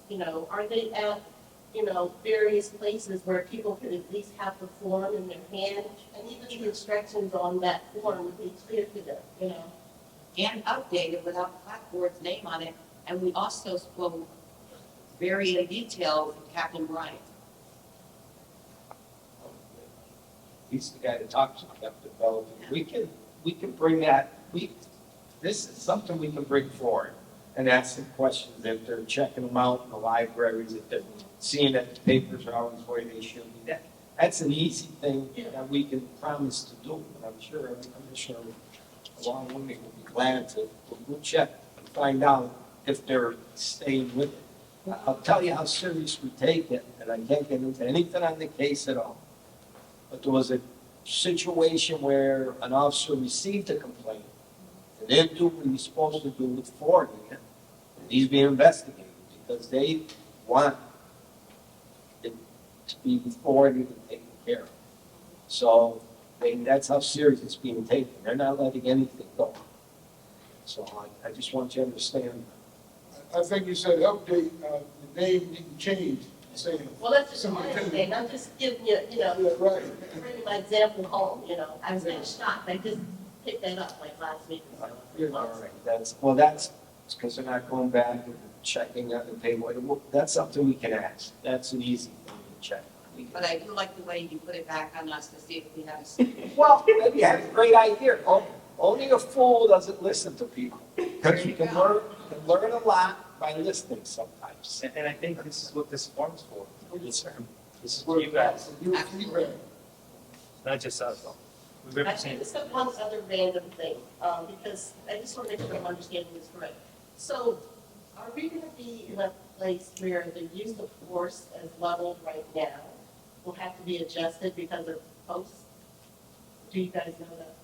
You know, are they at, you know, various places where people could at least have the form in their hand? And even the instructions on that form would be clear to them, you know? And updated without Blackboard's name on it. And we also spoke very in detail with Captain Bryant. He's the guy to talk to, Captain Bell. We can bring that, this is something we can bring forward and ask them questions if they're checking them out in the libraries, if they're seeing that the papers are always where they should be. That's an easy thing that we can promise to do, and I'm sure every commissioner, along with me, will be glad to, we'll check and find out if they're staying with it. I'll tell you how serious we take it, and I can't get into anything on the case at all. But there was a situation where an officer received a complaint and didn't do what he's supposed to do with forwarding it. And he's being investigated because they want it to be forwarded and taken care of. So that's how serious it's being taken. They're not letting anything go. So I just want you to understand. I think you said update, the name didn't change. Well, that's just my thing. I'm just giving you, you know, bringing my example home, you know. I was kind of shocked. I just picked that up like last week. You're all right. That's because they're not going back and checking out the paperwork. That's something we can ask. That's an easy thing to check. But I do like the way you put it back on us to see if we have a. Well, maybe you had a great idea. Only a fool doesn't listen to people. Because you can learn a lot by listening sometimes. And I think this is what this form's for. This is for you guys, not just us. We I represent. just have one other random thing, because I just want to make sure I'm understanding this correct. So, are we going to be in a place where the use of force as leveled right now will have to be adjusted because of posts? Do you guys know that?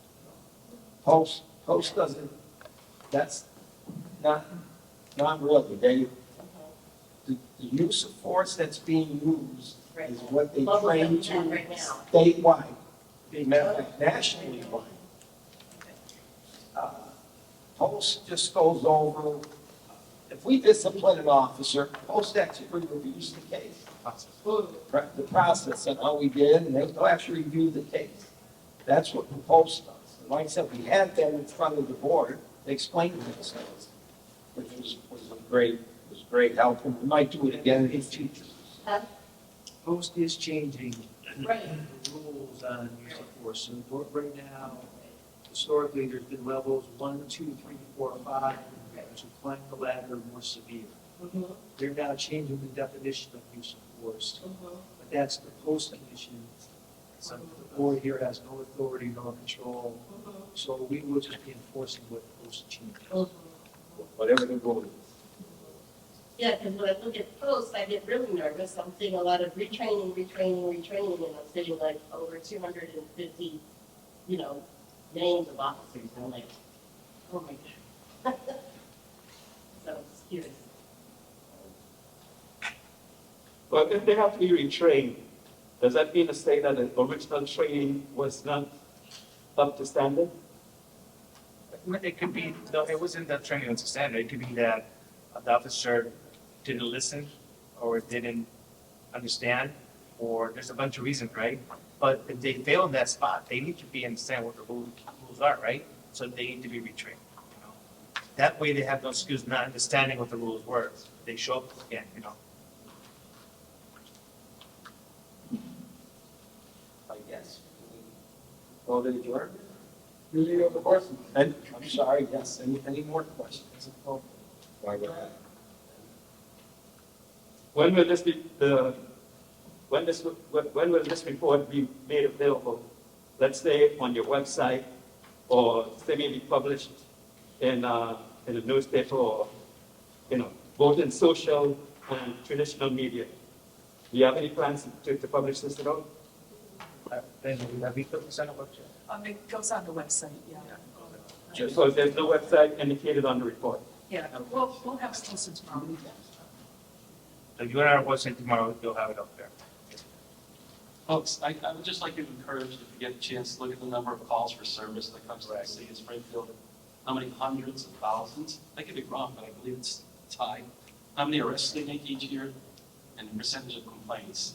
Post doesn't, that's not really. The use of force that's being used is what they train to statewide, nationally wide. Post just goes over, if we discipline an officer, post actually reviews the case. The process and how we did, and they'll actually review the case. That's what the post does. And like I said, we had that in front of the board, they explained it themselves, which was a great help, and we might do it again in the future. Post is changing Right. the rules on use of force. So right now, historically, there's been levels 1, 2, 3, 4, 5. As you climb the ladder, more severe. They're now changing the definition of use of force. But that's the post commission. So the board here has no authority, no control. So we will just be enforcing what post changes. Whatever the rule is. Yeah, because when I look at posts, I get really nervous. I'm seeing a lot of retraining, and I'm seeing like over 250, you know, names of officers. I'm like, oh my God. So I'm just curious. Well, if they have to be retrained, does that mean to say that the original training was not up to standard? It could be, no, it wasn't that training on standard. It could be that the officer didn't listen or didn't understand, or there's a bunch of reasons, right? But if they fail in that spot, they need to be understand what the rules are, right? So they need to be retrained. You know? That way they have no excuse not understanding what the rules were. They show up again, you know. I guess. Or they adjourn? Any other questions? And, I'm sorry, yes, any more questions? Oh, go ahead. When will this be, when will this report be made available? Let's say on your website, or say maybe published in a newspaper, or, both in social and traditional media. Do you have any plans to publish this at all? It goes on the website, yeah. So there's no website indicated on the report? Yeah, we'll have it posted tomorrow. If you want our website tomorrow, you'll have it up there. Folks, I would just like to encourage, if you get a chance, to look at the number of calls for service that comes to the city of Springfield. How many hundreds of thousands? I could be wrong, but I believe it's high. How many arrests they make each year, and the percentage of complaints.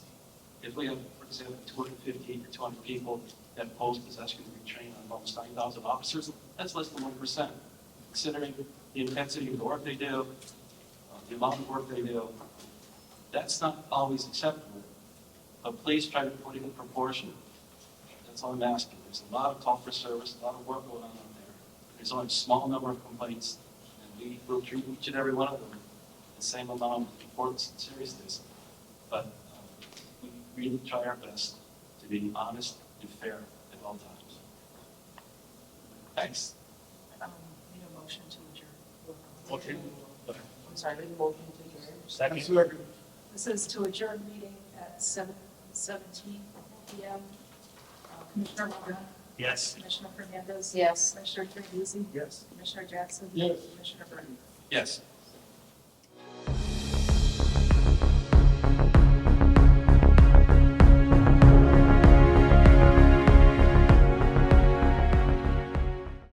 If we have, for example, 250 to 200 people that post possession to be trained on almost 9,000 officers, that's less than 1%. Considering the intensity of the work they do, the amount of work they do, that's not always acceptable. But please try to put it in proportion. That's all I'm asking. There's a lot of call for service, a lot of work going on out there. There's only a small number of complaints, and we will treat each and every one of them the same amount of importance and seriousness. But we really try our best to be honest and fair at all times. Thanks. Need a motion to adjourn. Motion. I'm sorry, need a motion to adjourn. Second. This is to adjourn meeting at 7:17 PM. Commissioner Warren? Yes. Commissioner Fernandez? Yes. Commissioner Tribuzzi? Yes. Commissioner Jackson? Yes. Commissioner Burney? Yes.